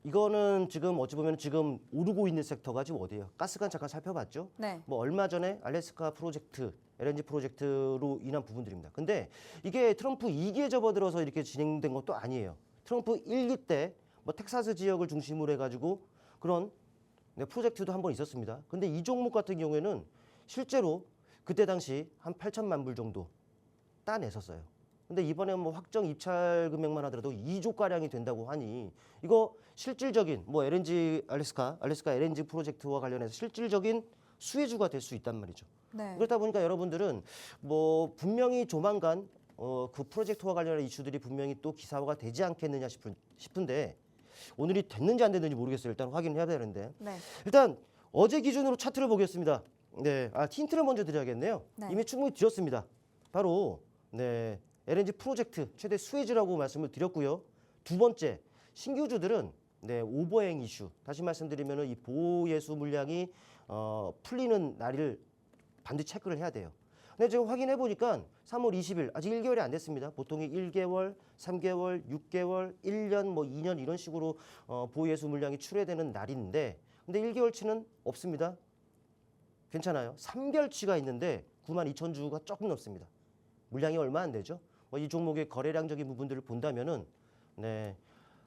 이거는 지금 어찌 보면 지금 오르고 있는 섹터가 지금 어디예요? 가스관 잠깐 살펴봤죠. 네. 뭐 얼마 전에 알래스카 프로젝트, LNG 프로젝트로 인한 부분들입니다. 근데 이게 트럼프 2기에 접어들어서 이렇게 진행된 것도 아니에요. 트럼프 1기 때 뭐 텍사스 지역을 중심으로 해가지고 그런 프로젝트도 한번 있었습니다. 근데 이 종목 같은 경우에는 실제로 그때 당시 한 8천만 불 정도 따냈었어요. 근데 이번에 뭐 확정 입찰 금액만 하더라도 2조 가량이 된다고 하니 이거 실질적인 뭐 알래스카 LNG 프로젝트와 관련해서 실질적인 수혜주가 될 수 있단 말이죠. 네. 그렇다 보니까 여러분들은 뭐 분명히 조만간 그 프로젝트와 관련한 이슈들이 분명히 또 기사화가 되지 않겠느냐 싶은데 오늘이 됐는지 안 됐는지 모르겠어요. 일단 확인해야 되는데 네. 일단 어제 기준으로 차트를 보겠습니다. 네, 힌트를 먼저 드려야겠네요. 네. 이미 충분히 드렸습니다. 바로 LNG 프로젝트 최대 수혜주라고 말씀을 드렸고요. 두 번째, 신규주들은 오버행 이슈. 다시 말씀드리면은 이 보호예수 물량이 풀리는 날을 반드시 체크를 해야 돼요. 근데 지금 확인해 보니까 3월 20일 아직 1개월이 안 됐습니다. 보통이 1개월, 3개월, 6개월, 1년, 뭐 2년 이런 식으로 보호예수 물량이 출회되는 날인데, 근데 1개월치는 없습니다. 괜찮아요. 3개월치가 있는데 92,000주가 조금 넘습니다. 물량이 얼마 안 되죠. 이 종목의 거래량적인 부분들을 본다면은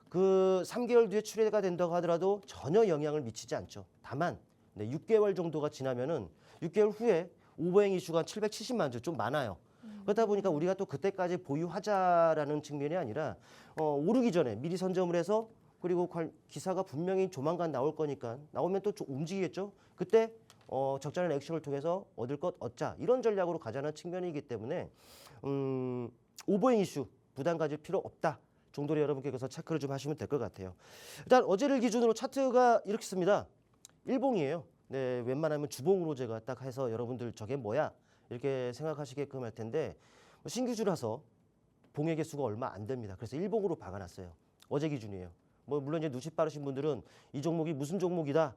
그 3개월 뒤에 출회가 된다고 하더라도 전혀 영향을 미치지 않죠. 다만 6개월 정도가 지나면은 6개월 후에 오버행 이슈가 770만 주 좀 많아요. 그러다 보니까 우리가 또 그때까지 보유하자라는 측면이 아니라 오르기 전에 미리 선점을 해서 그리고 기사가 분명히 조만간 나올 거니까 나오면 또 좀 움직이겠죠. 그때 적절한 액션을 통해서 얻을 것 얻자 이런 전략으로 가자는 측면이기 때문에 오버행 이슈 부담 가질 필요 없다 정도로 여러분께서 체크를 좀 하시면 될 것 같아요. 일단 어제를 기준으로 차트가 이렇게 씁니다. 일봉이에요. 네, 웬만하면 주봉으로 제가 딱 해서 여러분들 저게 뭐야 이렇게 생각하시게끔 할 텐데 신규주라서 봉의 개수가 얼마 안 됩니다. 그래서 일봉으로 박아놨어요. 어제 기준이에요. 뭐 물론 이제 눈치 빠르신 분들은 이 종목이 무슨 종목이다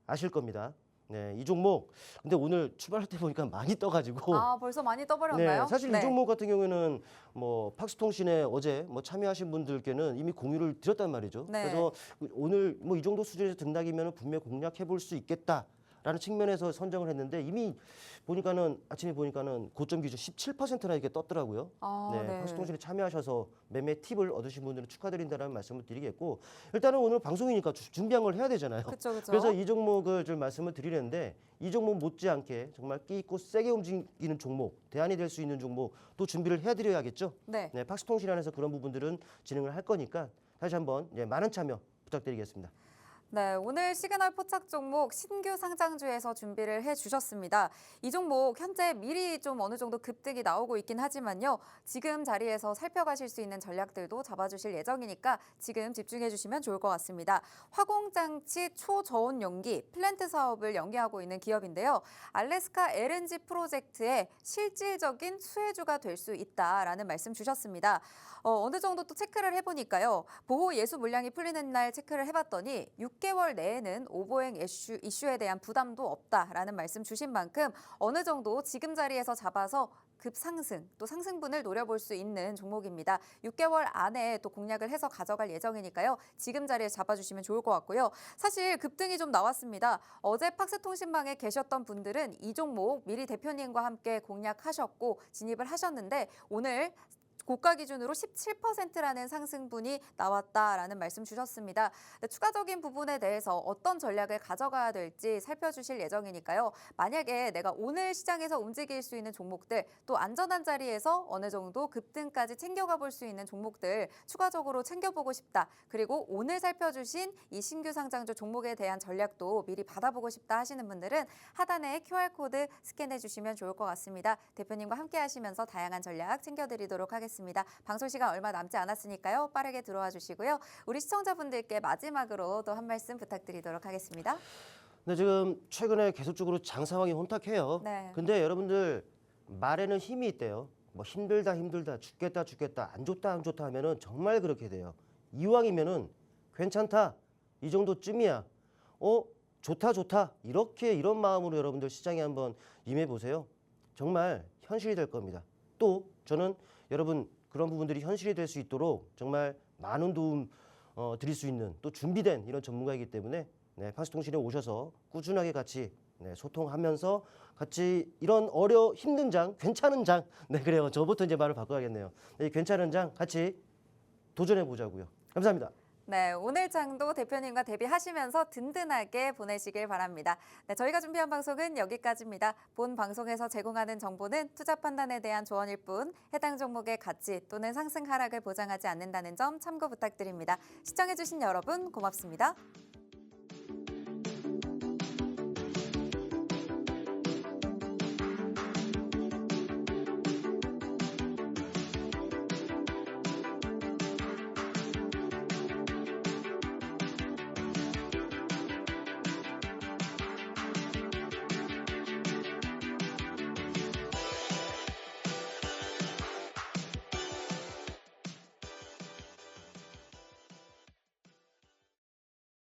아실 겁니다. 네, 이 종목 근데 오늘 출발할 때 보니까 많이 떠가지고 아, 벌써 많이 떠버렸나요? 네, 사실 이 종목 같은 경우에는 뭐 팍스통신에 어제 뭐 참여하신 분들께는 이미 공유를 드렸단 말이죠. 네. 그래서 오늘 뭐 이 정도 수준에서 등락이면 분명 공략해 볼 수 있겠다라는 측면에서 선정을 했는데 이미 보니까는 아침에 보니까는 고점 기준 17%나 이렇게 떴더라고요. 아, 네, 네. 팍스통신에 참여하셔서 매매 팁을 얻으신 분들은 축하드린다는 말씀을 드리겠고 일단은 오늘 방송이니까 준비한 걸 해야 되잖아요. 그렇죠, 그렇죠. 그래서 이 종목을 좀 말씀을 드리는데 이 종목 못지않게 정말 끼 있고 세게 움직이는 종목, 대안이 될 수 있는 종목 또 준비를 해드려야겠죠. 네. 네, 팍스통신 안에서 그런 부분들은 진행을 할 거니까 다시 한번 많은 참여 부탁드리겠습니다. 네, 오늘 시그널 포착 종목 신규 상장주에서 준비를 해주셨습니다. 이 종목 현재 미리 좀 어느 정도 급등이 나오고 있긴 하지만요. 지금 자리에서 살펴가실 수 있는 전략들도 잡아주실 예정이니까 지금 집중해 주시면 좋을 것 같습니다. 화공장치 초저온 연기 플랜트 사업을 연계하고 있는 기업인데요. 알래스카 LNG 프로젝트의 실질적인 수혜주가 될 수 있다라는 말씀 주셨습니다. 어느 정도 또 체크를 해보니까요. 보호 예수 물량이 풀리는 날 체크를 해봤더니 6개월 내에는 오보행 이슈에 대한 부담도 없다라는 말씀 주신 만큼 어느 정도 지금 자리에서 잡아서 급상승 또 상승분을 노려볼 수 있는 종목입니다. 6개월 안에 또 공략을 해서 가져갈 예정이니까요. 지금 자리에 잡아주시면 좋을 것 같고요. 사실 급등이 좀 나왔습니다. 어제 팍스통신방에 계셨던 분들은 이 종목 미리 대표님과 함께 공략하셨고 진입을 하셨는데 오늘 고가 기준으로 17%라는 상승분이 나왔다라는 말씀 주셨습니다. 네, 추가적인 부분에 대해서 어떤 전략을 가져가야 될지 살펴주실 예정이니까요. 만약에 내가 오늘 시장에서 움직일 수 있는 종목들 또 안전한 자리에서 어느 정도 급등까지 챙겨가 볼 수 있는 종목들 추가적으로 챙겨보고 싶다. 그리고 오늘 살펴주신 이 신규 상장주 종목에 대한 전략도 미리 받아보고 싶다 하시는 분들은 하단에 QR코드 스캔해 주시면 좋을 것 같습니다. 대표님과 함께 하시면서 다양한 전략 챙겨드리도록 하겠습니다. 방송 시간 얼마 남지 않았으니까요. 빠르게 들어와 주시고요. 우리 시청자분들께 마지막으로 또 한 말씀 부탁드리도록 하겠습니다. 네, 지금 최근에 계속적으로 장 상황이 혼탁해요. 네. 근데 여러분들 말에는 힘이 있대요. 뭐 힘들다 죽겠다 안 좋다 하면은 정말 그렇게 돼요. 이왕이면은 괜찮다 이 정도쯤이야. 좋다 이렇게 이런 마음으로 여러분들 시장에 한번 임해 보세요. 정말 현실이 될 겁니다. 또 저는 여러분 그런 부분들이 현실이 될 수 있도록 정말 많은 도움 드릴 수 있는 또 준비된 이런 전문가이기 때문에 네, 팍스통신에 오셔서 꾸준하게 같이 소통하면서 같이 이런 힘든 장, 괜찮은 장, 네 그래요. 저부터 이제 말을 바꿔야겠네요. 네, 괜찮은 장 같이 도전해 보자고요. 감사합니다. 네, 오늘 장도 대표님과 대비하시면서 든든하게 보내시길 바랍니다. 네, 저희가 준비한 방송은 여기까지입니다. 본 방송에서 제공하는 정보는 투자 판단에 대한 조언일 뿐 해당 종목의 가치 또는 상승 하락을 보장하지 않는다는 점 참고 부탁드립니다. 시청해주신 여러분 고맙습니다.